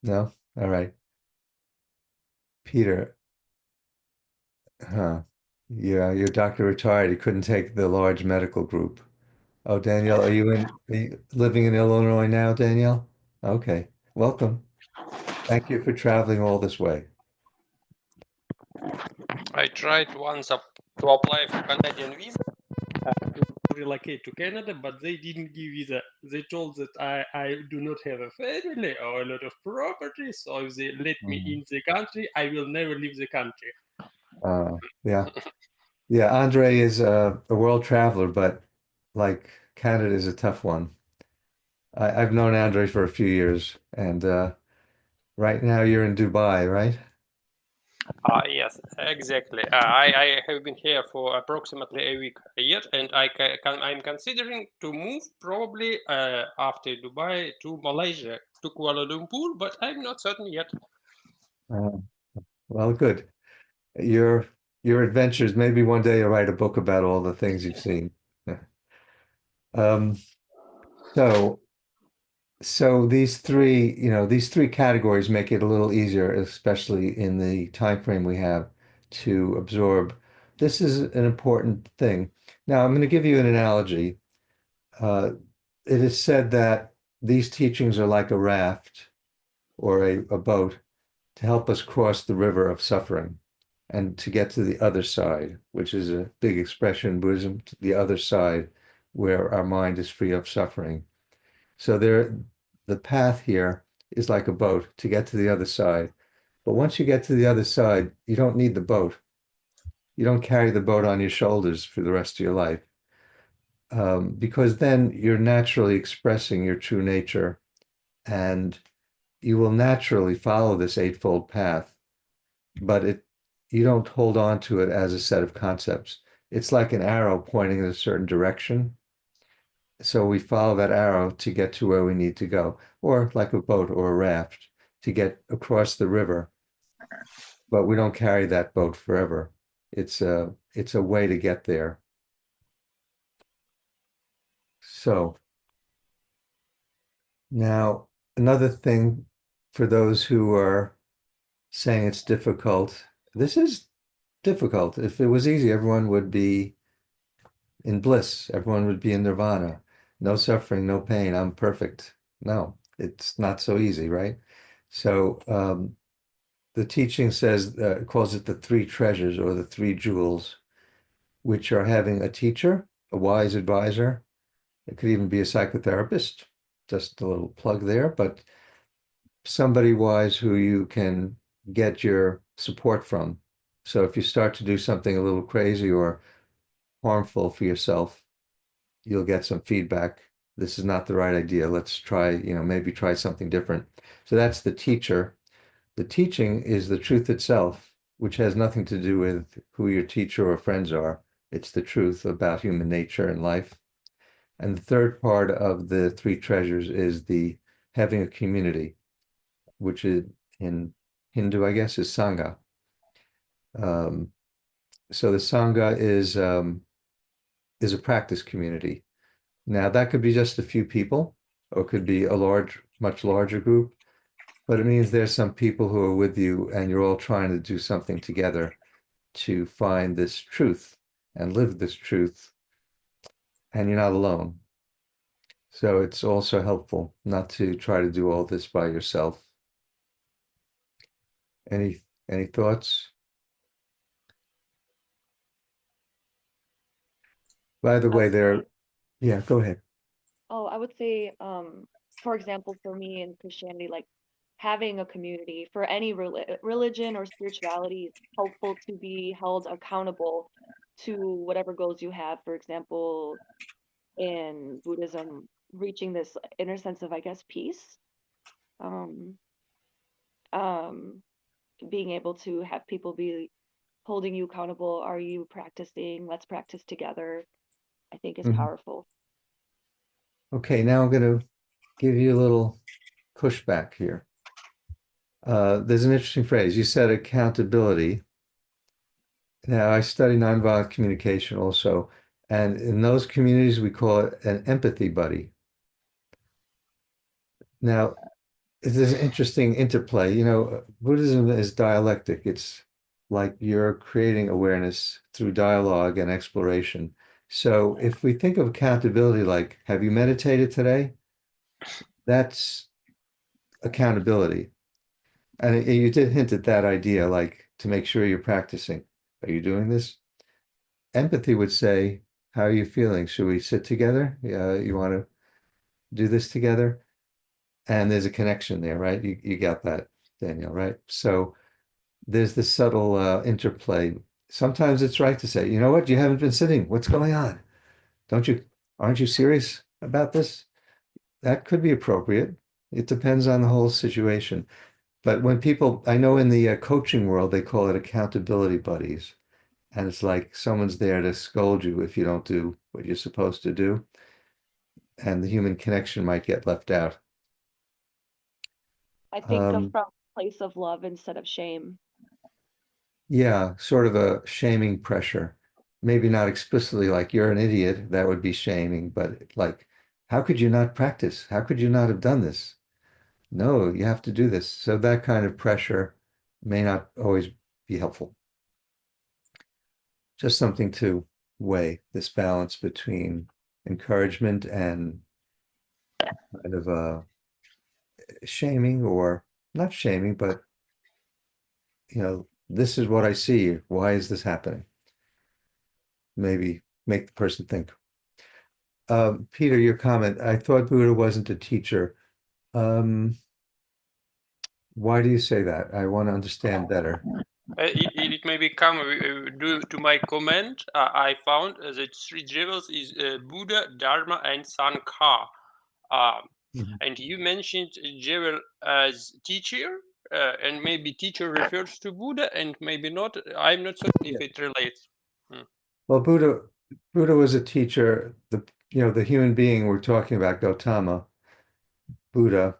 No? All right. Peter, huh? Yeah, your doctor retired. He couldn't take the large medical group. Oh, Danielle, are you living in Illinois now, Danielle? Okay. Welcome. Thank you for traveling all this way. I tried once to apply for Canadian visa to relocate to Canada, but they didn't give visa. They told that I do not have a family or a lot of property, so if they let me Mhm. in the country, I will never leave the country. Yeah. Yeah, Andre is a world traveler, but like Canada is a tough one. I've known Andre for a few years, and right now you're in Dubai, right? Yes, exactly. I have been here for approximately a week yet, and I'm considering to move probably after Dubai to Malaysia, to Kuala Lumpur, but I'm not certain yet. Uh, well, good. Your your adventures. Maybe one day you'll write a book about all the things you've seen. Um, so these three categories make it a little easier, especially in the time frame we have to absorb. This is an important thing. Now, I'm going to give you an analogy. Uh, it is said that these teachings are like a raft or a boat to help us cross the river of suffering and to get to the other side, which is a big expression in Buddhism, to the other side where our mind is free of suffering. So the path here is like a boat to get to the other side. But once you get to the other side, you don't need the boat. You don't carry the boat on your shoulders for the rest of your life, because then you're naturally expressing your true nature, and you will naturally follow this eightfold path. But you don't hold on to it as a set of concepts. It's like an arrow pointing in a certain direction. So we follow that arrow to get to where we need to go, or like a boat or a raft to get across the river. But we don't carry that boat forever. It's a way to get there. So now another thing for those who are saying it's difficult, this is difficult. If it was easy, everyone would be in bliss. Everyone would be in nirvana. No suffering, no pain. I'm perfect. No, it's not so easy, right? So the teaching says, calls it the three treasures or the three jewels, which are having a teacher. a wise advisor. It could even be a psychotherapist, just a little plug there, but somebody wise who you can get your support from. So if you start to do something a little crazy or harmful for yourself, you'll get some feedback. This is not the right idea. Let's try, maybe try something different. So that's the teacher. The teaching is the truth itself, which has nothing to do with who your teacher or friends are. It's the truth about human nature and life. And the third part of the three treasures is the having a community, which is in Hindu, I guess, is Sangha. Um, so the Sangha is a practice community. Now that could be just a few people, or it could be a much larger group, but it means there's some people who are with you and you're all trying to do something together to find this truth and live this truth, and you're not alone. So it's also helpful not to try to do all this by yourself. Any thoughts? By the I way, would say, yeah, go ahead. I would say, for example, for me in Christianity, like having a community for any religion or spirituality is helpful to be held accountable to whatever goals you have. For example, in Buddhism, reaching this inner sense of, I guess, peace. Um, um, Being able to have people be holding you accountable. Are you practicing? Let's practice together. I think is Mhm. powerful. Okay, now I'm going to give you a little pushback here. There's an interesting phrase. You said accountability. Now, I study nonviolent communication also, and in those communities, we call it an empathy buddy. Now, there's an interesting interplay. Buddhism is dialectic. It's like you're creating awareness through dialogue and exploration. So if we think of accountability like, have you meditated today? That's accountability. And you did hint at that idea, like to make sure you're practicing. Are you doing this? Empathy would say, how are you feeling? Should we sit together? You want to do this together? And there's a connection there, right? You got that, Daniel, right? So there's this subtle interplay. Sometimes it's right to say, you know what, you haven't been sitting. What's going on? Don't you, aren't you serious about this? That could be appropriate. It depends on the whole situation. But when people, I know in the coaching world, they call it accountability buddies. And it's like someone's there to scold you if you don't do what you're supposed to do. And the human connection might get left out. I think of Um, from a place of love instead of shame. yeah, sort of a shaming pressure. Maybe not explicitly like you're an idiot, that would be shaming, but like, how could you not practice? How could you not have done this? No, you have to do this. So that kind of pressure may not always be helpful. Just something to weigh this balance between encouragement and kind of shaming or not shaming, but this is what I see. Why is this happening? Maybe make the person think. Peter, your comment, I thought Buddha wasn't a teacher. Um, why do you say that? I want to understand better. It may become due to my comment. I found that three jewels is Buddha, Dharma, and Sangha. Um, Mhm. and you mentioned jewel as teacher, and maybe teacher refers to Buddha, and maybe not. I'm not certain Yeah. if it relates. Hmm. Well, Buddha was a teacher. The human being we're talking about, Gautama, Buddha,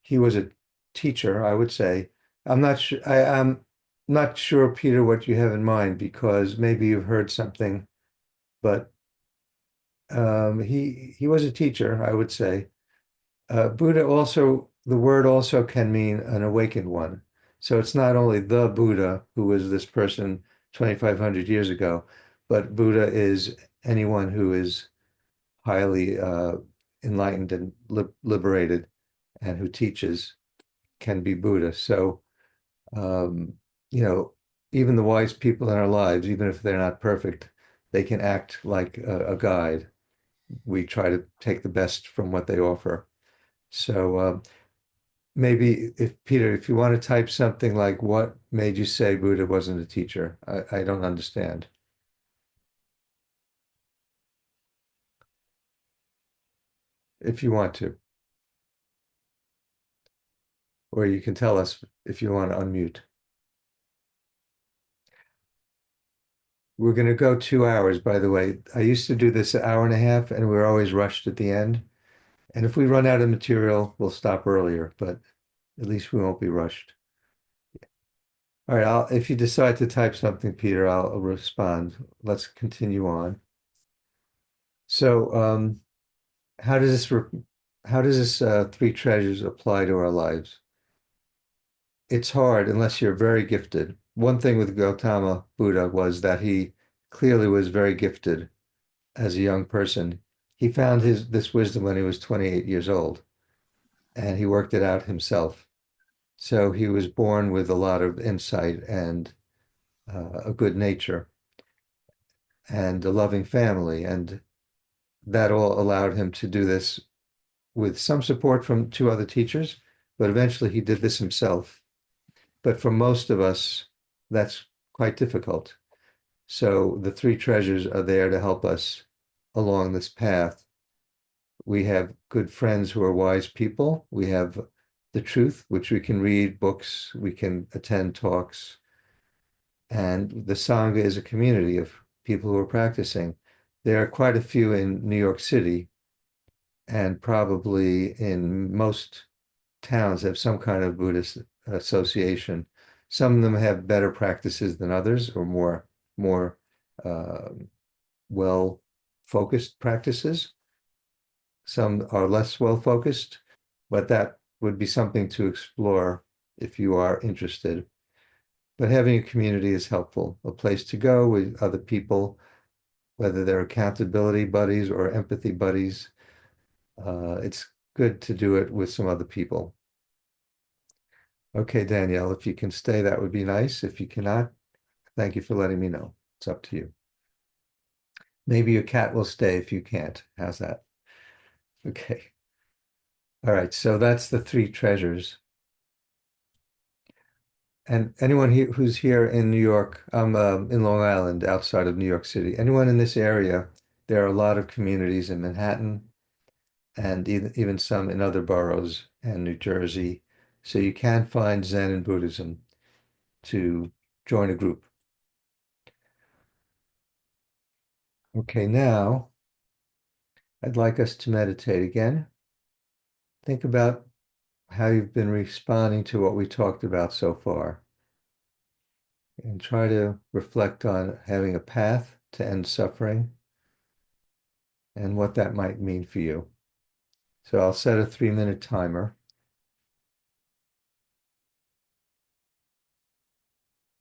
he was a teacher, I would say. I'm not sure, Peter, what you have in mind because maybe you've heard something, but he was a teacher, I would say. Buddha also, the word also can mean an awakened one. So it's not only the Buddha who was this person 2,500 years ago, but Buddha is anyone who is highly enlightened and liberated and who teaches can be Buddha. So, um, you know, even the wise people in our lives, even if they're not perfect, they can act like a guide. We try to take the best from what they offer. So maybe if Peter, if you want to type something like what made you say Buddha wasn't a teacher? I don't understand. If you want to, or you can tell us if you want to unmute. We're going to go 2 hours, by the way. I used to do this an hour and a half, and we're always rushed at the end. And if we run out of material, we'll stop earlier, but at least we won't be rushed. All right, if you decide to type something, Peter, I'll respond. Let's continue on. So, how does this three treasures apply to our lives? It's hard unless you're very gifted. One thing with Gautama Buddha was that he clearly was very gifted as a young person. He found his this wisdom when he was 28 years old, and he worked it out himself. So he was born with a lot of insight and a good nature and a loving family, and that all allowed him to do this with some support from two other teachers, but eventually he did this himself. But for most of us, that's quite difficult. So the three treasures are there to help us along this path. We have good friends who are wise people. We have the truth, which we can read books, we can attend talks. And the Sangha is a community of people who are practicing. There are quite a few in New York City, and probably in most towns have some kind of Buddhist association. Some of them have better practices than others, or more uh, well focused practices. Some are less well focused, but that would be something to explore if you are interested. But having a community is helpful, a place to go with other people, whether they're accountability buddies or empathy buddies. It's good to do it with some other people. Okay, Danielle, if you can stay, that would be nice. If you cannot, thank you for letting me know. It's up to you. Maybe your cat will stay if you can't. How's that? Okay. All right. So that's the three treasures. And anyone here who's here in New York, I'm in Long Island, outside of New York City. Anyone in this area, there are a lot of communities in Manhattan and even some in other boroughs and New Jersey. So you can find Zen and Buddhism to join a group. Okay, now I'd like us to meditate again. Think about how you've been responding to what we talked about so far, and try to reflect on having a path to end suffering and what that might mean for you. So I'll set a 3-minute timer.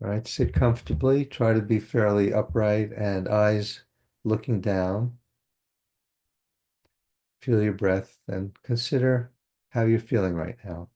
All right, sit comfortably. Try to be fairly upright and eyes looking down. Feel your breath and consider how you're feeling right now.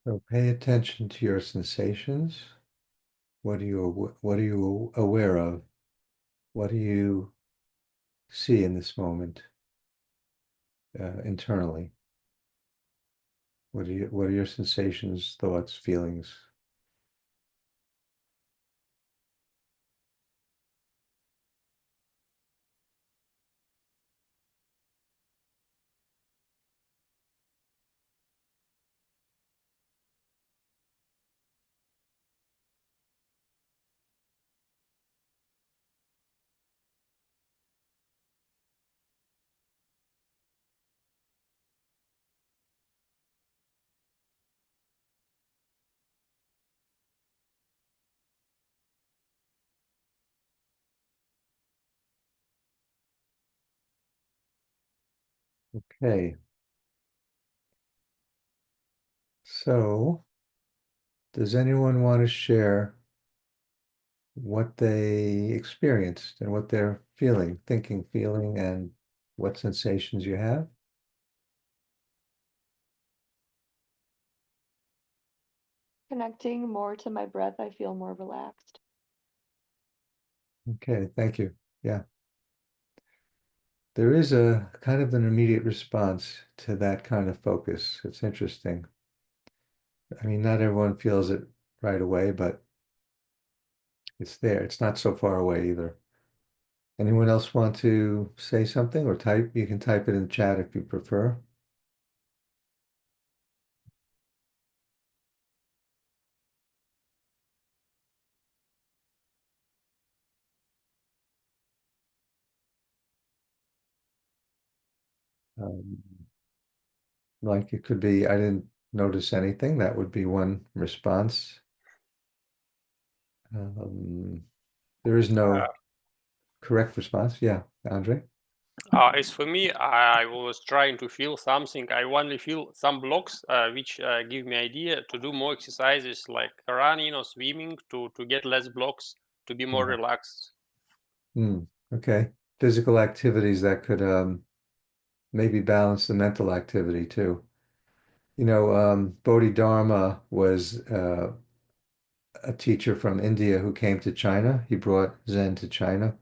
So pay attention to your sensations. What are you aware of? What do you see in this moment internally? What are your sensations, thoughts, feelings? Okay, so does anyone want to share what they experienced and what they're feeling, thinking, feeling, and what sensations you have? Connecting more to my breath, I feel more relaxed. Okay, thank you. Yeah, there is a kind of an immediate response to that kind of focus. It's interesting. I mean, not everyone feels it right away, but it's there. It's not so far away either. Anyone else want to say something or type? You can type it in the chat if you prefer. Um, like it could be, I didn't notice anything. That would be one response. Um, there is no Uh, correct response. Yeah, Andre. as for me, I was trying to feel something. I only feel some blocks, which give me idea to do more exercises like running or swimming to get less blocks, to be more Yeah. relaxed. Okay. Physical activities that could maybe balance the mental activity too. Bodhidharma was a teacher from India who came to China. He brought Zen to China.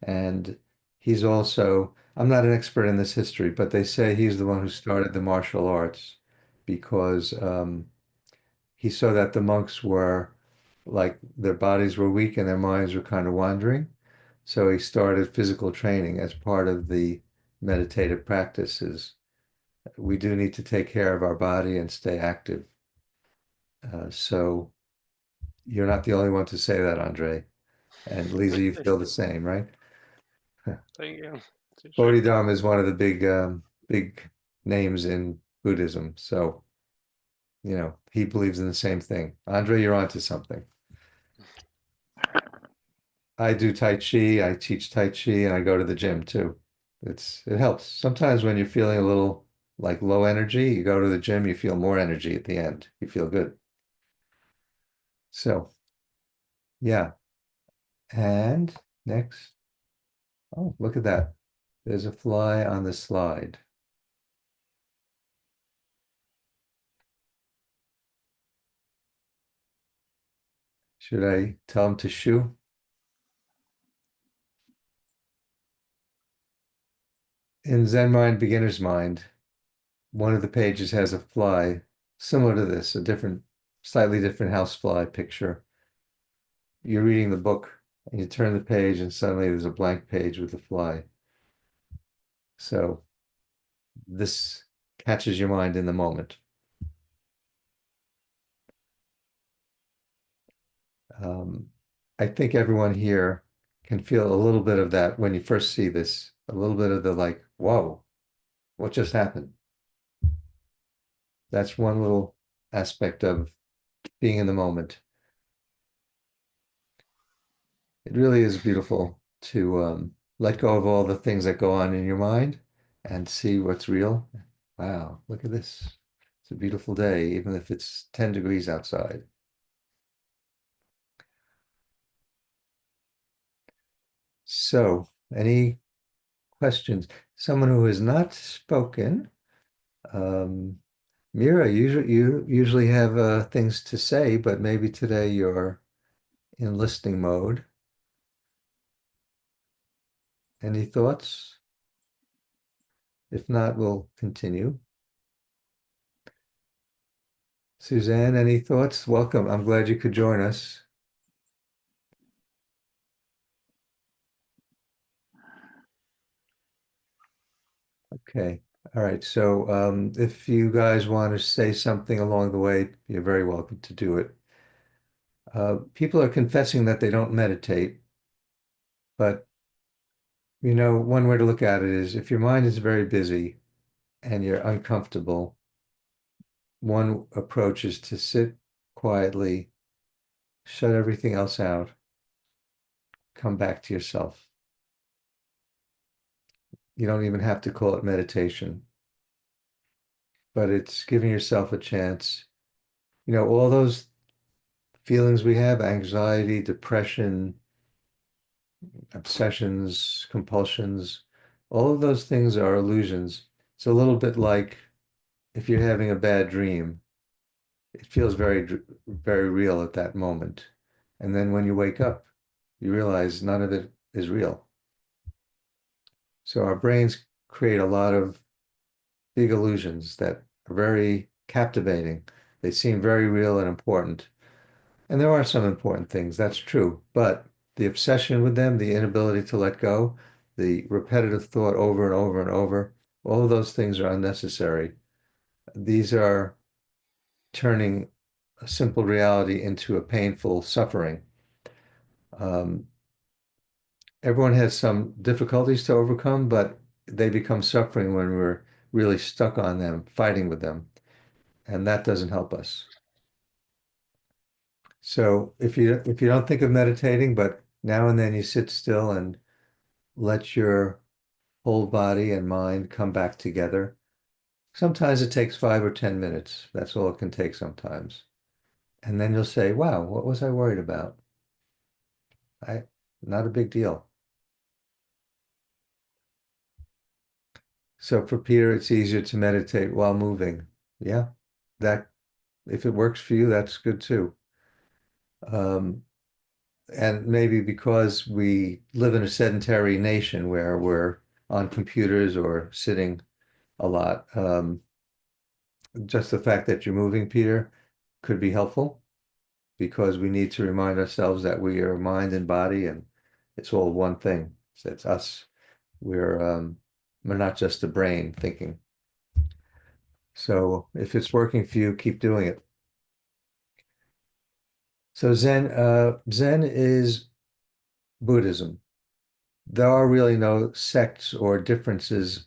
And he's also, I'm not an expert in this history, but they say he's the one who started the martial arts because he saw that the monks were like their bodies were weak and their minds were kind of wandering. So he started physical training as part of the meditative practices. We do need to take care of our body and stay active. So you're not the only one to say that, Andre. And Lisa, you feel the same, right? Thank you. Appreciate. Bodhidharma is one of the big names in Buddhism. So, he believes in the same thing. Andre, you're onto something. I do Tai Chi, I teach Tai Chi, and I go to the gym too. It helps. Sometimes when you're feeling a little like low energy, you go to the gym, you feel more energy at the end. You feel good. So, yeah. And next, oh, look at that. There's a fly on the slide. Should I tell him to shoo? In Zen Mind, Beginner's Mind, one of the pages has a fly similar to this, slightly different housefly picture. You're reading the book and you turn the page and suddenly there's a blank page with a fly. So this catches your mind in the moment. Um, I think everyone here can feel a little bit of that when you first see this, a little bit of the like, whoa, what just happened? That's one little aspect of being in the moment. It really is beautiful to let go of all the things that go on in your mind and see what's real. Wow, look at this. It's a beautiful day, even if it's 10 degrees outside. So, any questions? Someone who has not spoken, um, Mira, you usually have things to say, but maybe today you're in listening mode. Any thoughts? If not, we'll continue. Suzanne, any thoughts? Welcome. I'm glad you could join us. Okay. All right. So if you guys want to say something along the way, you're very welcome to do it. People are confessing that they don't meditate, but one way to look at it is if your mind is very busy and you're uncomfortable, one approach is to sit quietly, shut everything else out, come back to yourself. You don't even have to call it meditation, but it's giving yourself a chance. All those feelings we have, anxiety, depression, obsessions, compulsions, all of those things are illusions. It's a little bit like if you're having a bad dream, it feels very real at that moment. And then when you wake up, you realize none of it is real. So our brains create a lot of big illusions that are very captivating. They seem very real and important. And there are some important things, that's true. But the obsession with them, the inability to let go, the repetitive thought over and over and over, all of those things are unnecessary. These are turning a simple reality into a painful suffering. Um, Everyone has some difficulties to overcome, but they become suffering when we're really stuck on them, fighting with them, and that doesn't help us. So if you don't think of meditating, but now and then you sit still and let your whole body and mind come back together. Sometimes it takes 5 or 10 minutes. That's all it can take sometimes. And then you'll say, wow, what was I worried about? I Not a big deal. So for Peter, it's easier to meditate while moving. Yeah, that if it works for you, that's good too. Um, and maybe because we live in a sedentary nation where we're on computers or sitting a lot, just the fact that you're moving, Peter, could be helpful because we need to remind ourselves that we are mind and body and it's all one thing. So it's us. We're not just a brain thinking. So if it's working for you, keep doing it. So Zen is Buddhism. There are really no sects or differences.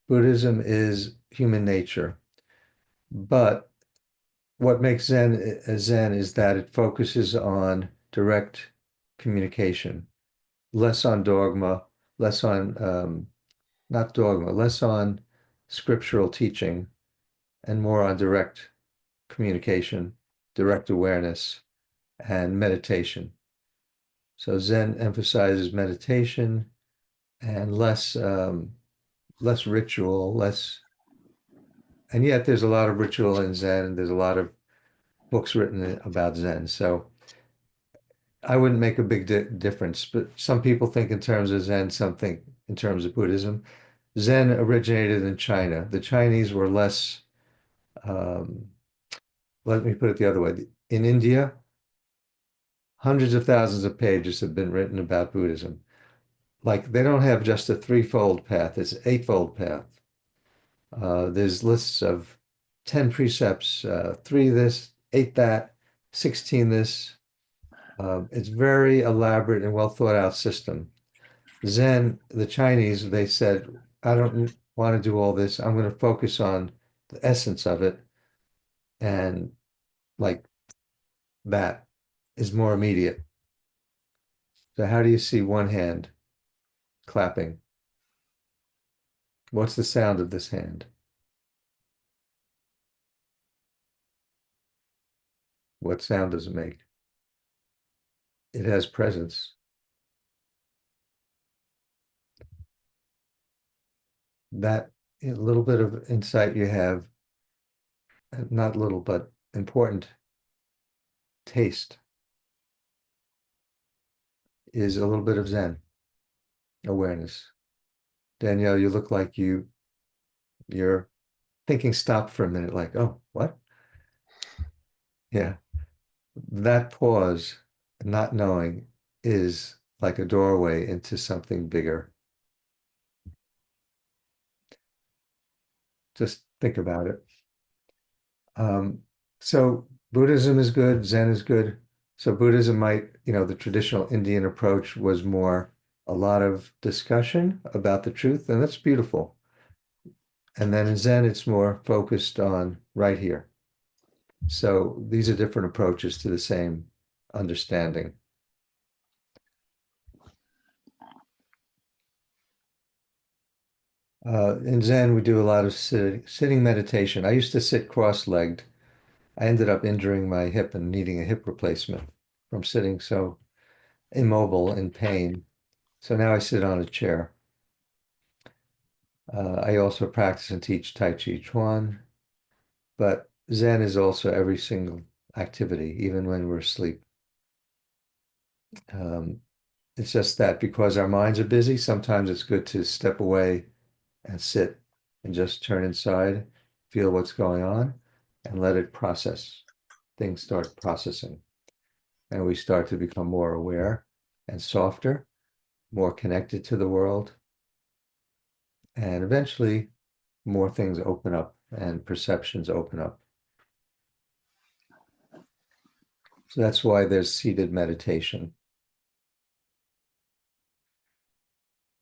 Buddhism is human nature. But what makes Zen is that it focuses on direct communication, less on dogma, less on not dogma, less on scriptural teaching, and more on direct communication, direct awareness, and meditation. So Zen emphasizes meditation and less ritual, and yet there's a lot of ritual in Zen, and there's a lot of books written about Zen. So I wouldn't make a big difference, but some people think in terms of Zen, some think in terms of Buddhism. Zen originated in China. The Chinese were less, um, let me put it the other way. In India, hundreds of thousands of pages have been written about Buddhism. Like they don't have just a threefold path, it's an eightfold path. There's lists of 10 precepts, three this, eight that, 16 this. It's very elaborate and well thought out system. Zen, the Chinese, they said, I don't want to do all this. I'm going to focus on the essence of it. And like that is more immediate. So how do you see one hand clapping? What's the sound of this hand? What sound does it make? It has presence. That little bit of insight you have not little, but important taste is a little bit of Zen awareness. Danielle, you look like you're thinking stop for a minute, like, oh, what? Yeah. That pause, not knowing, is like a doorway into something bigger. Just think about it. Um, so Buddhism is good, Zen is good. So Buddhism might, the traditional Indian approach was more a lot of discussion about the truth, and that's beautiful. And then in Zen, it's more focused on right here. So these are different approaches to the same understanding. In Zen, we do a lot of sitting meditation. I used to sit cross-legged. I ended up injuring my hip and needing a hip replacement from sitting so immobile in pain. So now I sit on a chair. I also practice and teach Tai Chi Chuan, but Zen is also every single activity, even when we're asleep. Um, it's just that because our minds are busy, sometimes it's good to step away and sit and just turn inside, feel what's going on, and let it process. Things start processing, and we start to become more aware and softer, more connected to the world, and eventually more things open up and perceptions open up. So that's why there's seated meditation.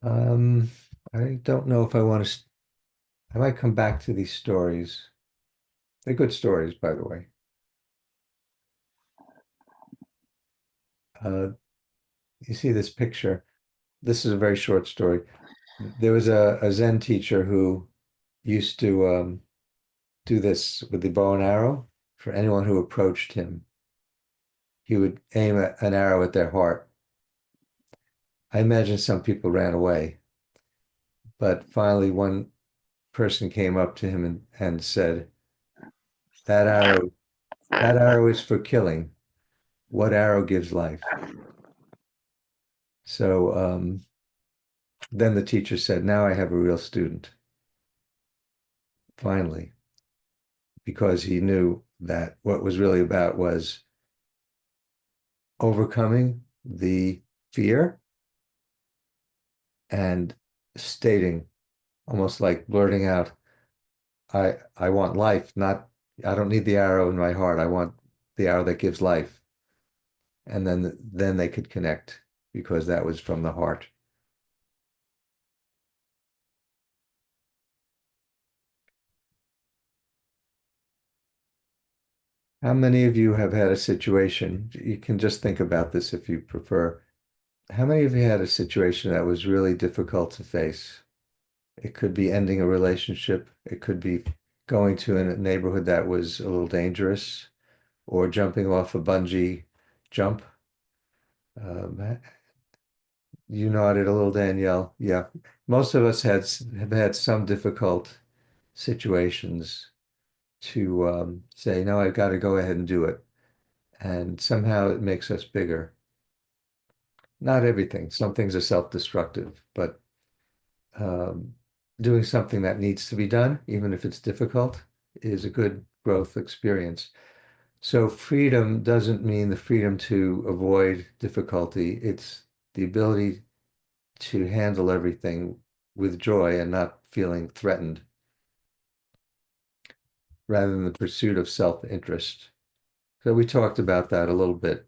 Um, I don't know if I want to, I might come back to these stories. They're good stories, by the way. Uh, you see this picture. This is a very short story. There was a Zen teacher who used to do this with the bow and arrow for anyone who approached him. He would aim an arrow at their heart. I imagine some people ran away, but finally one person came up to him and said, that arrow, that arrow is for killing. What arrow gives life? So then the teacher said, now I have a real student, finally, because he knew that what was really about was overcoming the fear and stating, almost like blurting out, I want life, not I don't need the arrow in my heart. I want the arrow that gives life. And then they could connect because that was from the heart. How many of you have had a situation, you can just think about this if you prefer. How many of you had a situation that was really difficult to face? It could be ending a relationship. It could be going to a neighborhood that was a little dangerous or jumping off a bungee jump. You nodded a little, Danielle. Yeah. Most of us have had some difficult situations to say, no, I've got to go ahead and do it. And somehow it makes us bigger. Not everything. Some things are self-destructive, but um, doing something that needs to be done, even if it's difficult, is a good growth experience. So freedom doesn't mean the freedom to avoid difficulty. It's the ability to handle everything with joy and not feeling threatened, rather than the pursuit of self-interest. So we talked about that a little bit.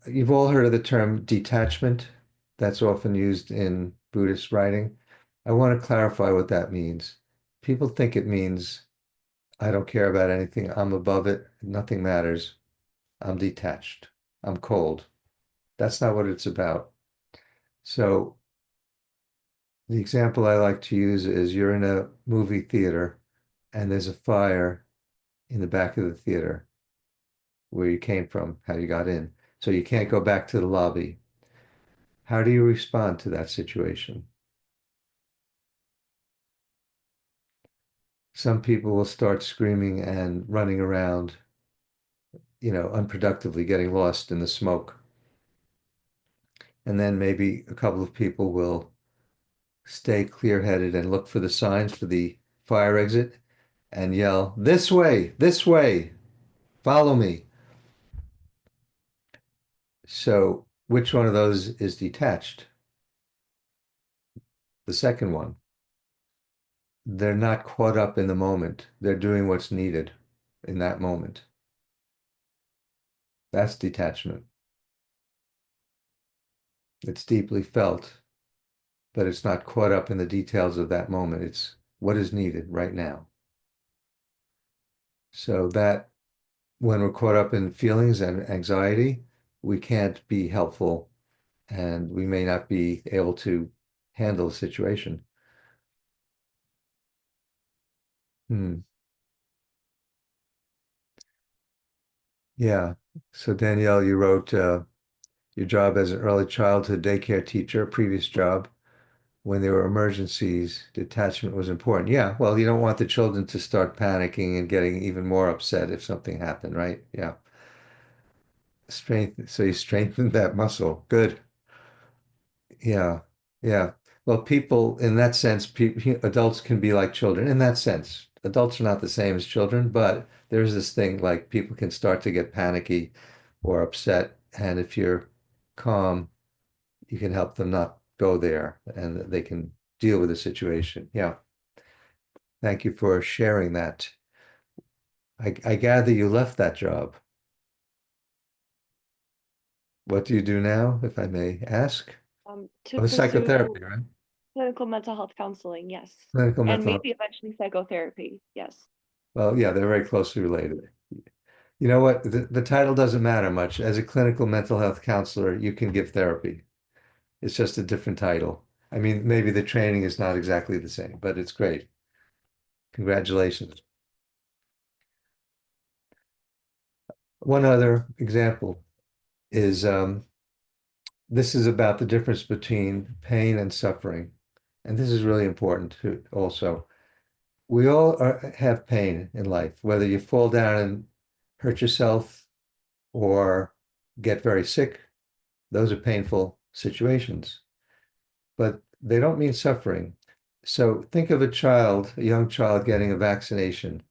You've all heard of the term detachment? That's often used in Buddhist writing. I want to clarify what that means. People think it means I don't care about anything. I'm above it. Nothing matters. I'm detached. I'm cold. That's not what it's about. So the example I like to use is you're in a movie theater and there's a fire in the back of the theater where you came from, how you got in. So you can't go back to the lobby. How do you respond to that situation? Some people will start screaming and running around, unproductively, getting lost in the smoke. And then maybe a couple of people will stay clear-headed and look for the signs for the fire exit and yell, this way, follow me. So which one of those is detached? The second one. They're not caught up in the moment. They're doing what's needed in that moment. That's detachment. It's deeply felt, but it's not caught up in the details of that moment. It's what is needed right now. So that when we're caught up in feelings and anxiety, we can't be helpful and we may not be able to handle the situation. Hmm. Yeah. So Danielle, you wrote your job as an early childhood daycare teacher, previous job, when there were emergencies, detachment was important. Yeah, well, you don't want the children to start panicking and getting even more upset if something happened, right? Yeah. Strength. So you strengthened that muscle. Good. Yeah. Yeah. Well, people, in that sense, adults can be like children. In that sense, adults are not the same as children, but there's this thing like people can start to get panicky or upset. And if you're calm, you can help them not go there and they can deal with the situation. Yeah. Thank you for sharing that. I gather you left that job. What do you do now, if I may ask? To Oh, pursue psychotherapy, right? clinical mental health counseling, yes. Clinical And mental health. maybe eventually psychotherapy, yes. Well, yeah, they're very closely related. You know what? The title doesn't matter much. As a clinical mental health counselor, you can give therapy. It's just a different title. I mean, maybe the training is not exactly the same, but it's great. Congratulations. One other example is this is about the difference between pain and suffering. And this is really important to also. We all have pain in life, whether you fall down and hurt yourself or get very sick. Those are painful situations, but they don't mean suffering. So think of a young child getting a vaccination.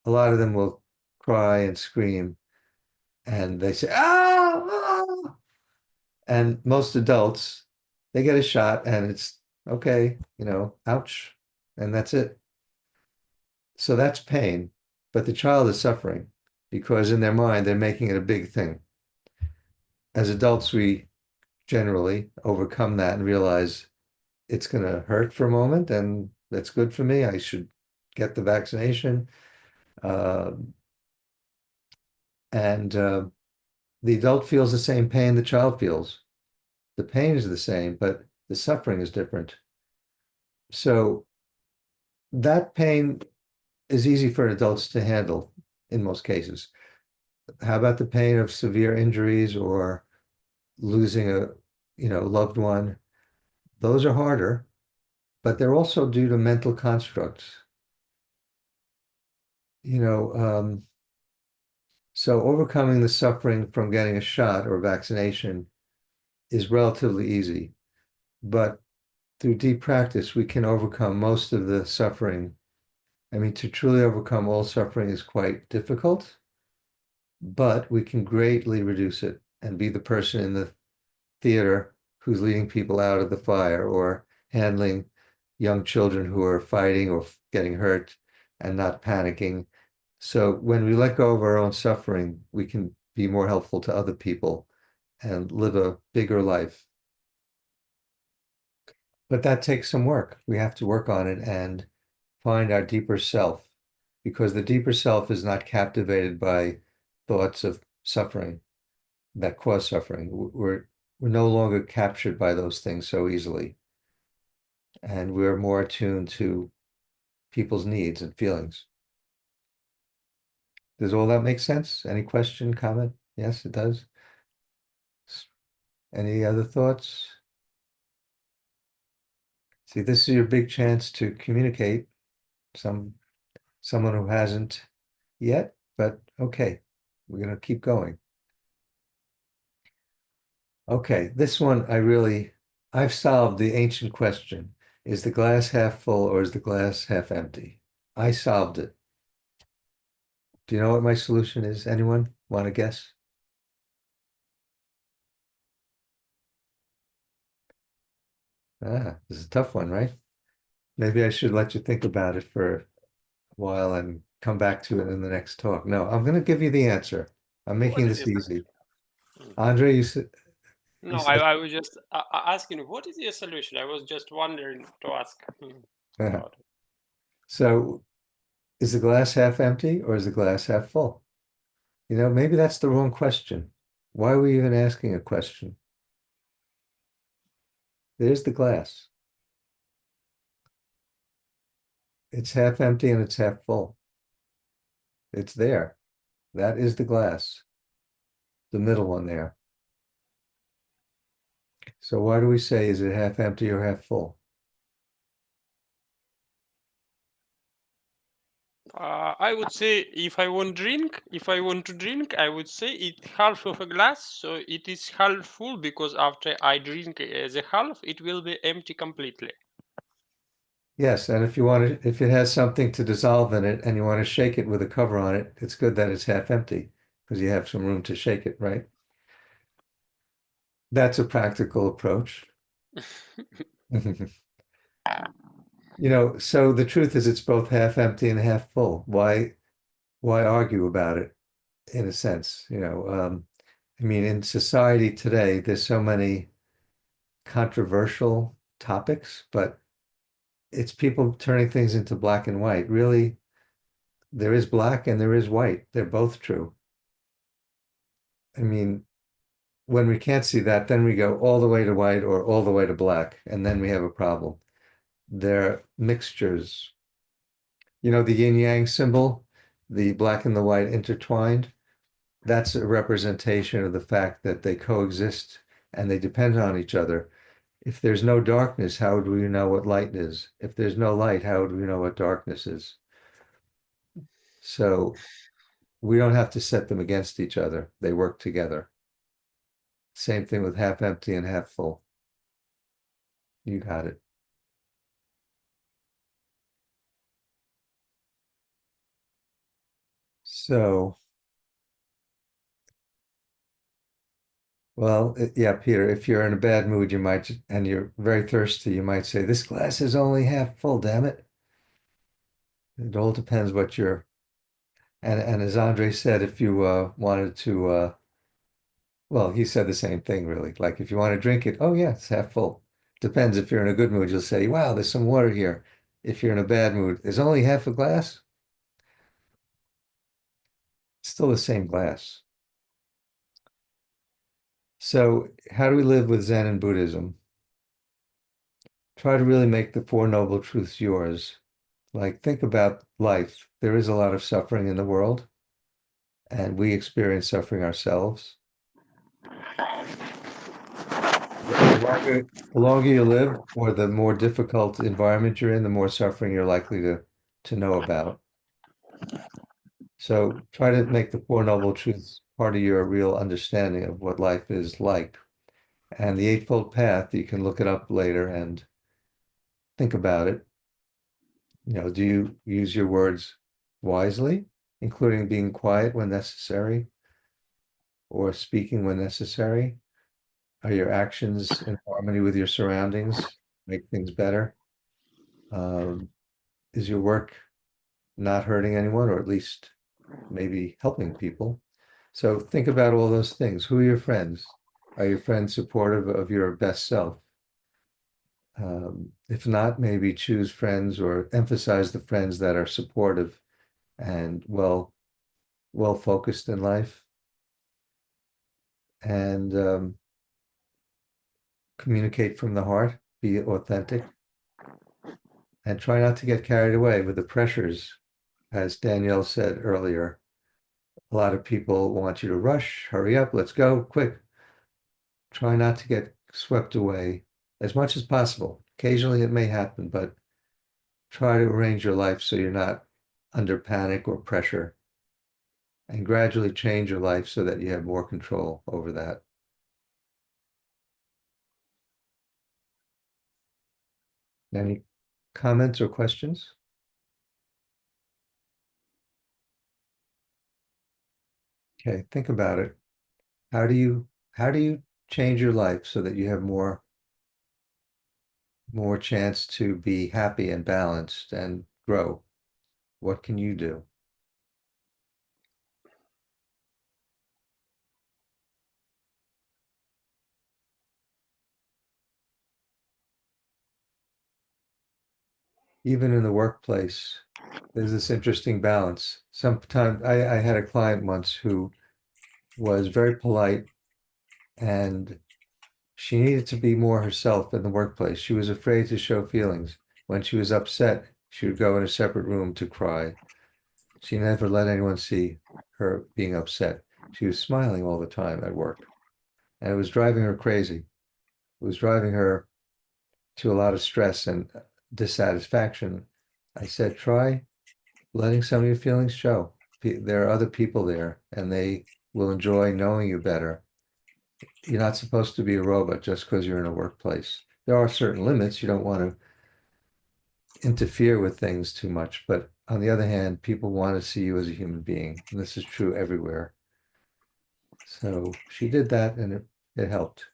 A lot of them will cry and scream and they say, ah, ah. And most adults, they get a shot and it's okay, ouch. And that's it. So that's pain. But the child is suffering because in their mind, they're making it a big thing. As adults, we generally overcome that and realize it's going to hurt for a moment and that's good for me. I should get the vaccination. Uh, and the adult feels the same pain the child feels. The pain is the same, but the suffering is different. So that pain is easy for adults to handle in most cases. How about the pain of severe injuries or losing a, loved one? Those are harder, but they're also due to mental constructs. You know, so overcoming the suffering from getting a shot or vaccination is relatively easy, but through deep practice, we can overcome most of the suffering. I mean, to truly overcome all suffering is quite difficult, but we can greatly reduce it and be the person in the theater who's leading people out of the fire or handling young children who are fighting or getting hurt and not panicking. So when we let go of our own suffering, we can be more helpful to other people and live a bigger life. But that takes some work. We have to work on it and find our deeper self because the deeper self is not captivated by thoughts of suffering that cause suffering. We're no longer captured by those things so easily, and we're more attuned to people's needs and feelings. Does all that make sense? Any question, comment? Yes, it does. Any other thoughts? See, this is your big chance to communicate some Someone who hasn't yet, but okay, we're going to keep going. Okay, this one I've solved the ancient question. Is the glass half full or is the glass half empty? I solved it. Do you know what my solution is? Anyone want to guess? This is a tough one, right? Maybe I should let you think about it for a while and come back to it in the next talk. No, I'm going to give you the answer. I'm What making is this your easy. solution? Andre, you No, said, I was just asking, what is your solution? I was just wondering to ask about it. so is the glass half empty or is the glass half full? Maybe that's the wrong question. Why are we even asking a question? There's the glass. It's half empty and it's half full. It's there. That is the glass, the middle one there. So why do we say, is it half empty or half full? I would say if I want to drink, I would say it's half of a glass, so it is half full because after I drink the half, it will be empty completely. Yes, and if it has something to dissolve in it and you want to shake it with a cover on it, it's good that it's half empty because you have some room to shake it, right? That's a practical approach. So the truth is it's both half empty and half full. Why argue about it in a sense? I mean, in society today, there's so many controversial topics, but it's people turning things into black and white. Really, there is black and there is white. They're both true. I mean, when we can't see that, then we go all the way to white or all the way to black, and then we have a problem. They're mixtures. The yin yang symbol, the black and the white intertwined, that's a representation of the fact that they coexist and they depend on each other. If there's no darkness, how do we know what light is? If there's no light, how do we know what darkness is? So we don't have to set them against each other. They work together. Same thing with half empty and half full. You got it. So, well, yeah, Peter, if you're in a bad mood, and you're very thirsty, you might say, this glass is only half full, damn it. It all depends and as Andre said, if you wanted to, well, he said the same thing, really. Like if you want to drink it, oh yeah, it's half full. Depends. If you're in a good mood, you'll say, wow, there's some water here. If you're in a bad mood, there's only half a glass. It's still the same glass. So how do we live with Zen and Buddhism? Try to really make the Four Noble Truths yours. Like think about life. There is a lot of suffering in the world, and we experience suffering ourselves. The longer you live, or the more difficult environment you're in, the more suffering you're likely to know about. So try to make the Four Noble Truths part of your real understanding of what life is like. And the Eightfold Path, you can look it up later and think about it. Do you use your words wisely, including being quiet when necessary or speaking when necessary? Are your actions in harmony with your surroundings? Make things better? Um, is your work not hurting anyone, or at least maybe helping people? So think about all those things. Who are your friends? Are your friends supportive of your best self? If not, maybe choose friends or emphasize the friends that are supportive and well focused in life, and communicate from the heart, be authentic, and try not to get carried away with the pressures. As Danielle said earlier, a lot of people want you to rush, hurry up, let's go, quick. Try not to get swept away as much as possible. Occasionally it may happen, but try to arrange your life so you're not under panic or pressure, and gradually change your life so that you have more control over that. Any comments or questions? Okay, think about it. How do you change your life so that you have more chance to be happy and balanced and grow? What can you do? Even in the workplace, there's this interesting balance. Sometimes I had a client once who was very polite and she needed to be more herself in the workplace. She was afraid to show feelings. When she was upset, she would go in a separate room to cry. She never let anyone see her being upset. She was smiling all the time at work, and it was driving her crazy. It was driving her to a lot of stress and dissatisfaction. I said, try letting some of your feelings show. There are other people there, and they will enjoy knowing you better. You're not supposed to be a robot just because you're in a workplace. There are certain limits. You don't want to interfere with things too much, but on the other hand, people want to see you as a human being. And this is true everywhere. So she did that and it helped.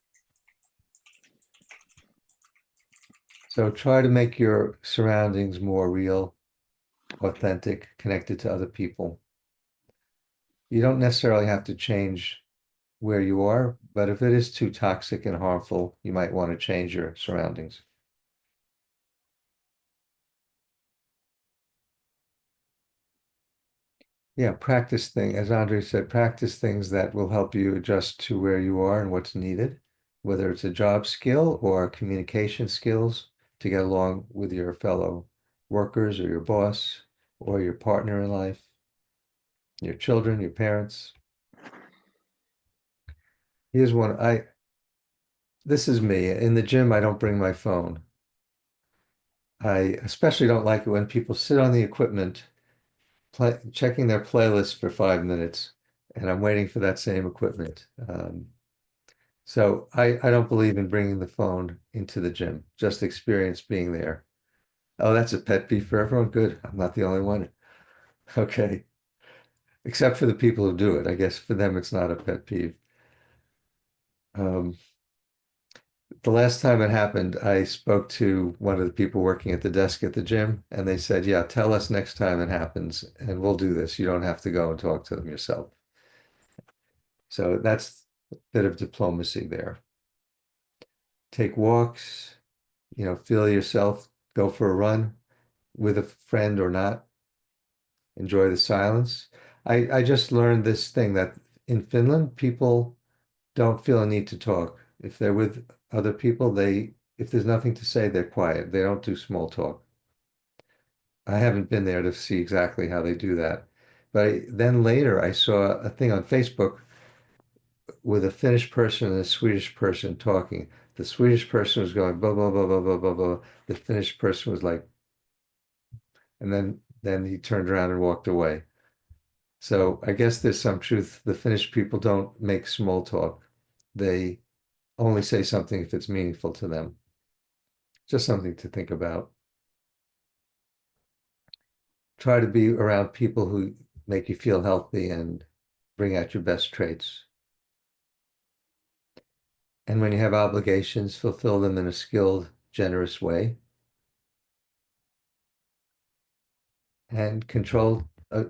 So try to make your surroundings more real, authentic, connected to other people. You don't necessarily have to change where you are, but if it is too toxic and harmful, you might want to change your surroundings. Yeah, as Andre said, practice things that will help you adjust to where you are and what's needed, whether it's a job skill or communication skills to get along with your fellow workers or your boss or your partner in life, your children, your parents. Here's one. This is me. In the gym, I don't bring my phone. I especially don't like it when people sit on the equipment checking their playlist for 5 minutes, and I'm waiting for that same equipment. So I don't believe in bringing the phone into the gym, just experience being there. Oh, that's a pet peeve for everyone. Good. I'm not the only one. Okay. Except for the people who do it. I guess for them, it's not a pet peeve. Um, the last time it happened, I spoke to one of the people working at the desk at the gym, and they said, yeah, tell us next time it happens, and we'll do this. You don't have to go and talk to them yourself. So that's a bit of diplomacy there. Take walks, feel yourself, go for a run with a friend or not, enjoy the silence. I just learned this thing that in Finland, people don't feel a need to talk. If they're with other people, if there's nothing to say, they're quiet. They don't do small talk. I haven't been there to see exactly how they do that. But then later, I saw a thing on Facebook with a Finnish person and a Swedish person talking. The Swedish person was going blah blah blah blah blah blah blah. The Finnish person was like, and then he turned around and walked away. So I guess there's some truth. The Finnish people don't make small talk. They only say something if it's meaningful to them. Just something to think about. Try to be around people who make you feel healthy and bring out your best traits. And when you have obligations, fulfill them in a skilled, generous way. And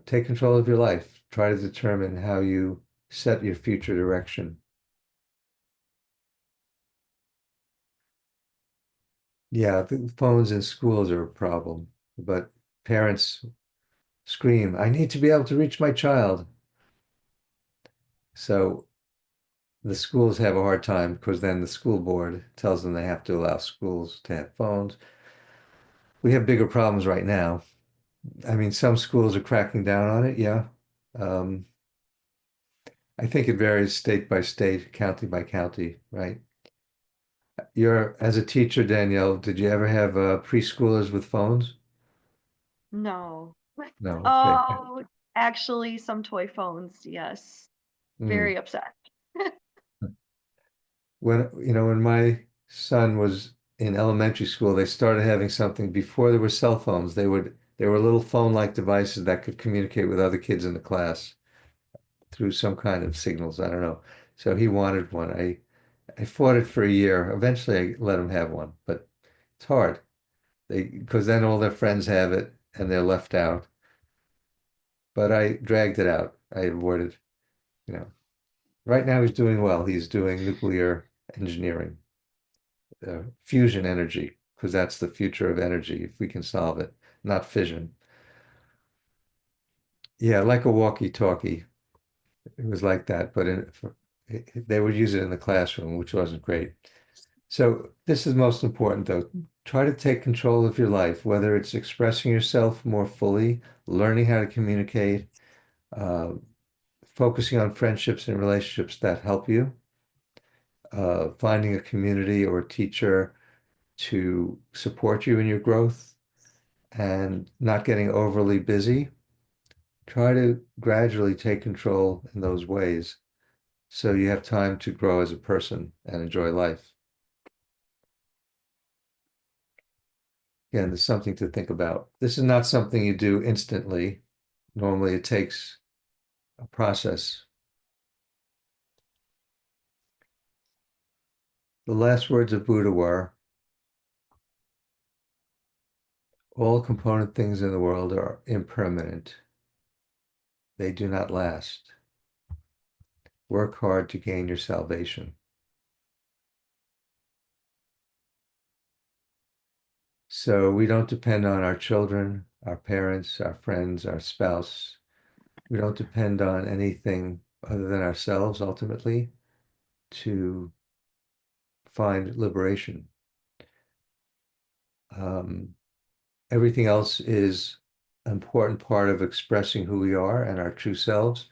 take control of your life. Try to determine how you set your future direction. Yeah, the phones in schools are a problem, but parents scream, I need to be able to reach my child. So the schools have a hard time because then the school board tells them they have to allow schools to have phones. We have bigger problems right now. I mean, some schools are cracking down on it, yeah. Um, I think it varies state by state, county by county, right? As a teacher, Danielle, did you ever have preschoolers with phones? No. No, okay. Oh, actually, some toy phones, yes. Mm. Very upset. When my son was in elementary school, they started having something before there were cell phones. They were little phone-like devices that could communicate with other kids in the class through some kind of signals. I don't know. So he wanted one. I fought it for a year. Eventually, I let him have one, but it's hard. Because then all their friends have it and they're left out. But I dragged it out. I avoided, you know. Right now, he's doing well. He's doing nuclear engineering, fusion energy, because that's the future of energy if we can solve it, not fission. Yeah, like a walkie-talkie. It was like that, but they would use it in the classroom, which wasn't great. So this is most important, though. Try to take control of your life, whether it's expressing yourself more fully, learning how to communicate, uh, focusing on friendships and relationships that help you, finding a community or a teacher to support you in your growth, and not getting overly busy. Try to gradually take control in those ways so you have time to grow as a person and enjoy life. Again, there's something to think about. This is not something you do instantly. Normally, it takes a process. The last words of Buddha were, all component things in the world are impermanent. They do not last. Work hard to gain your salvation. So we don't depend on our children, our parents, our friends, our spouse. We don't depend on anything other than ourselves ultimately to find liberation. Um, Everything else is an important part of expressing who we are and our true selves,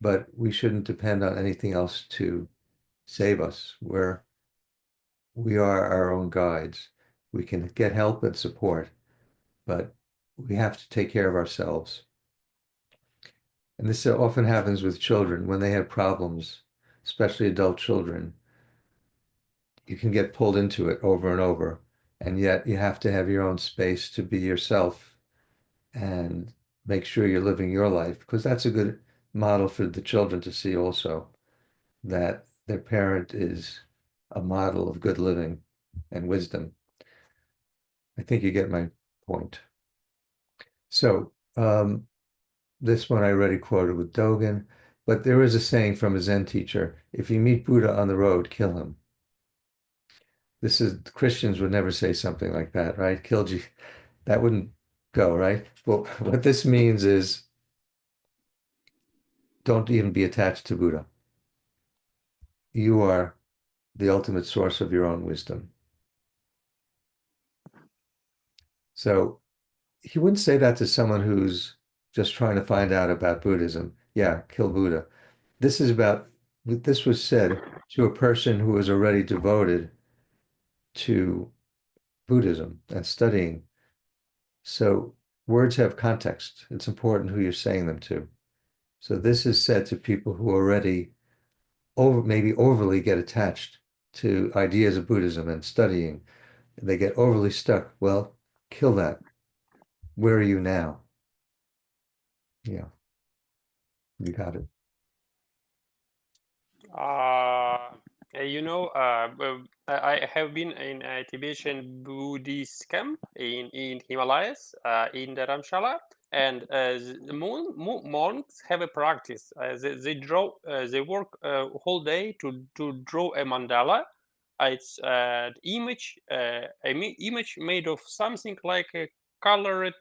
but we shouldn't depend on anything else to save us. We are our own guides. We can get help and support, but we have to take care of ourselves. And this often happens with children when they have problems, especially adult children. You can get pulled into it over and over, and yet you have to have your own space to be yourself and make sure you're living your life, because that's a good model for the children to see also, that their parent is a model of good living and wisdom. I think you get my point. So, this one I already quoted with Dogen, but there is a saying from a Zen teacher, if you meet Buddha on the road, kill him. This is, Christians would never say something like that, right? Kill you. That wouldn't go, right? Well, what this means is don't even be attached to Buddha. You are the ultimate source of your own wisdom. So he wouldn't say that to someone who's just trying to find out about Buddhism. Yeah, kill Buddha. This was said to a person who was already devoted to Buddhism and studying. So words have context. It's important who you're saying them to. So this is said to people who already maybe overly get attached to ideas of Buddhism and studying. They get overly stuck. Well, kill that. Where are you now? Yeah, you got it. Uh, I have been in a Tibetan Buddhist camp in Himalayas, in Dharamshala, and the monks have a practice. They work whole day to draw a mandala. It's image made of something like a colored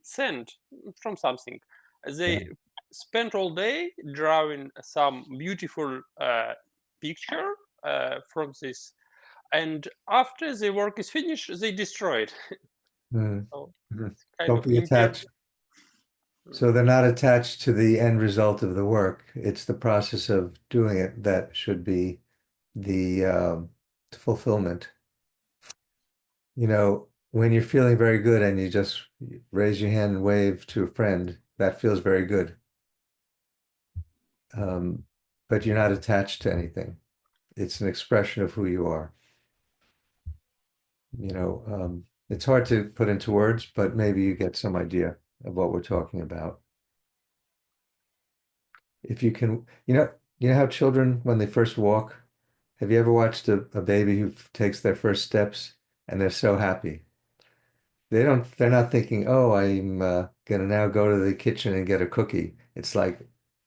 sand from something. Yeah. They spent all day drawing some beautiful picture from this, and after the work is finished they destroy it. Mm. So Mhm. it's kind Don't of be attached. So they're not attached to the end result of the work. It's the process of doing it that should be the fulfillment. You know, when you're feeling very good and you just raise your hand and wave to a friend, that feels very good. Um, but you're not attached to anything. It's an expression of who you are. It's hard to put into words, but maybe you get some idea of what we're talking about. If you can, you know how children, when they first walk, have you ever watched a baby who takes their first steps and they're so happy? They're not thinking, oh, I'm gonna now go to the kitchen and get a cookie. It's like,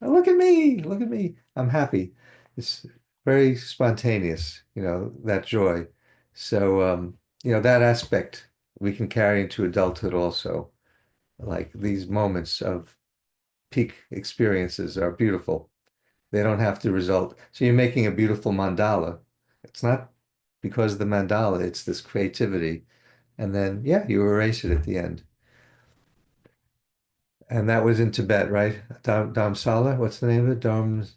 oh, look at me, I'm happy. It's very spontaneous, that joy. So, that aspect we can carry into adulthood also. Like these moments of peak experiences are beautiful. They don't have to result. So you're making a beautiful mandala. It's not because of the mandala, it's this creativity. And then, yeah, you erase it at the end. And that was in Tibet, right? Dharamsala, what's the name of it?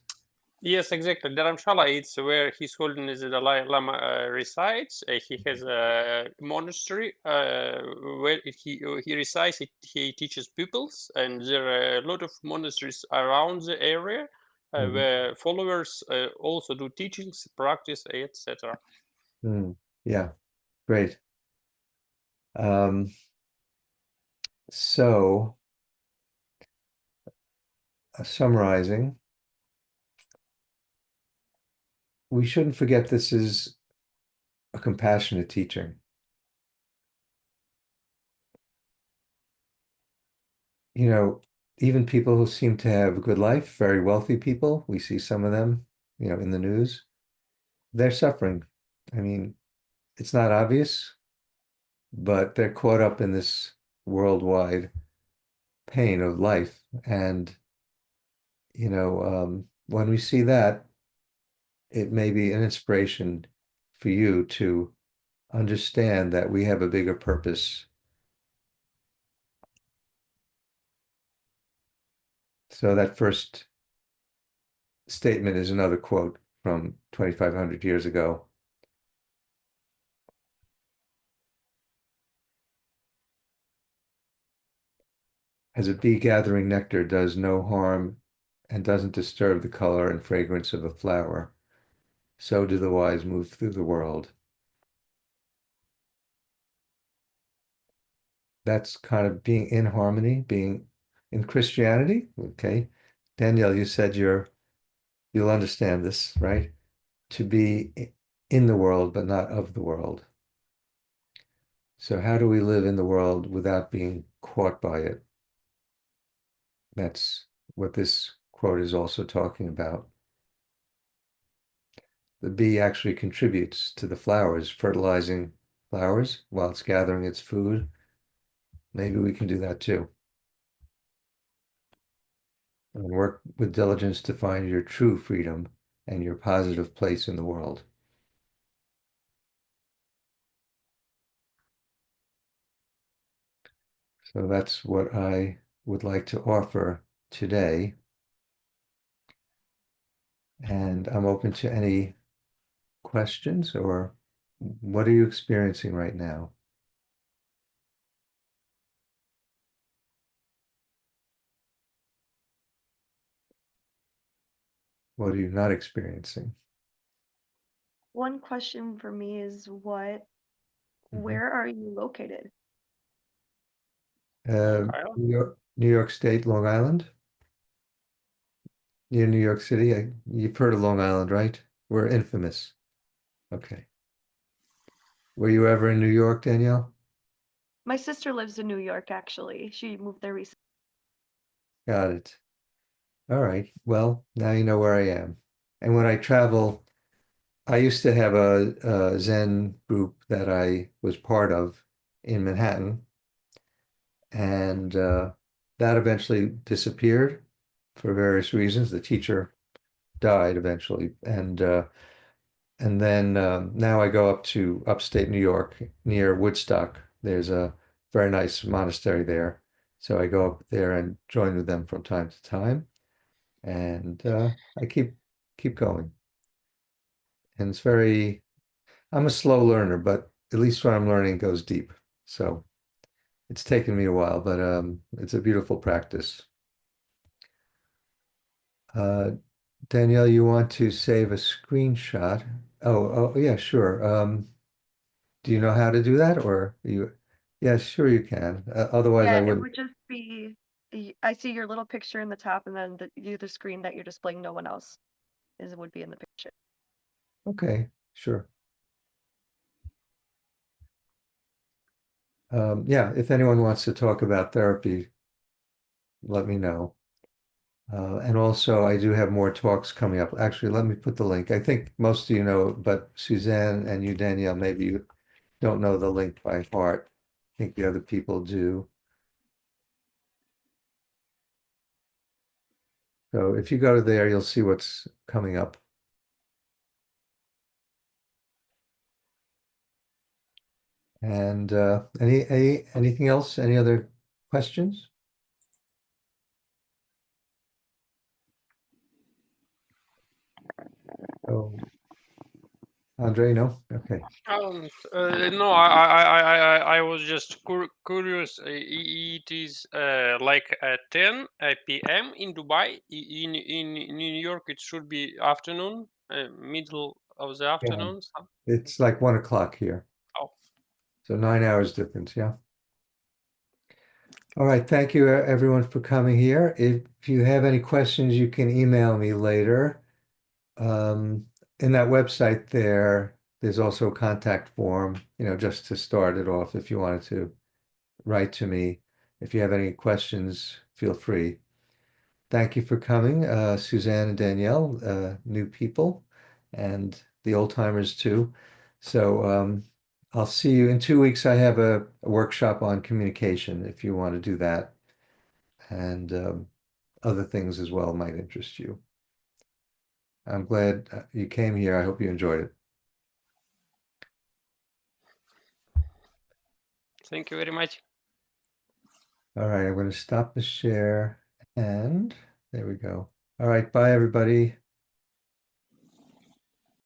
Yes, exactly. Dharamshala, it's where His Holiness the Dalai Lama resides. He has a monastery where he resides. He teaches pupils, and there are a lot of monasteries around the area Mhm. where followers also do teachings, practice, etc. Mm. Yeah, great. Um, so, summarizing, we shouldn't forget this is a compassionate teaching. You know, even people who seem to have a good life, very wealthy people, we see some of them, in the news, they're suffering. I mean, it's not obvious, but they're caught up in this worldwide pain of life. And, when we see that, it may be an inspiration for you to understand that we have a bigger purpose. So that first statement is another quote from 2,500 years ago. As a bee gathering nectar does no harm and doesn't disturb the color and fragrance of a flower, so do the wise move through the world. That's kind of being in harmony, being in Christianity. Okay. Danielle, you said you'll understand this, right? To be in the world, but not of the world. So how do we live in the world without being caught by it? That's what this quote is also talking about. The bee actually contributes to the flowers, fertilizing flowers while it's gathering its food. Maybe we can do that too. And work with diligence to find your true freedom and your positive place in the world. So that's what I would like to offer today. And I'm open to any questions, or what are you experiencing right now? What are you not experiencing? One question for me is Mhm. where are you located? Long Island. New York State, Long Island, near New York City. You've heard of Long Island, right? We're infamous. Okay. Were you ever in New York, Danielle? My sister lives in New York, actually. She moved there recently. Got it. All right. Well, now you know where I am. And when I travel, I used to have a Zen group that I was part of in Manhattan, and that eventually disappeared for various reasons. The teacher died eventually, and then now I go up to upstate New York near Woodstock. There's a very nice monastery there, so I go up there and join with them from time to time, and I keep going. And I'm a slow learner, but at least what I'm learning goes deep. So it's taken me a while, but it's a beautiful practice. Uh, Danielle, you want to save a screenshot? Oh, yeah, sure. Do you know how to do that, or you? Yeah, sure you can. Otherwise, I Yeah, it wouldn't. would just be, I see your little picture in the top, and then the screen that you're displaying, no one else would be in the picture. Okay, sure. Yeah, if anyone wants to talk about therapy, let me know. And also, I do have more talks coming up. Actually, let me put the link. I think most of you know, but Suzanne and you, Danielle, maybe you don't know the link by heart. I think the other people do. So if you go to there, you'll see what's coming up. And anything else? Any other questions? Oh, Andre, no? Okay. No, I was just curious. It is like 10 p.m. in Dubai. In New York, it should be afternoon, middle of the Yeah. afternoon. It's like 1 o'clock here. Oh, So 9 hours difference, yeah. All right, thank you everyone for coming here. If you have any questions, you can email me later. Um, in that website there's also a contact form, just to start it off if you wanted to write to me. If you have any questions, feel free. Thank you for coming, Suzanne and Danielle, new people, and the old timers too. So I'll see you in 2 weeks. I have a workshop on communication if you want to do that, and other things as well might interest you. I'm glad you came here. I hope you enjoyed it. thank you very much. All right, I'm going to stop the share, and there we go. All right, bye everybody.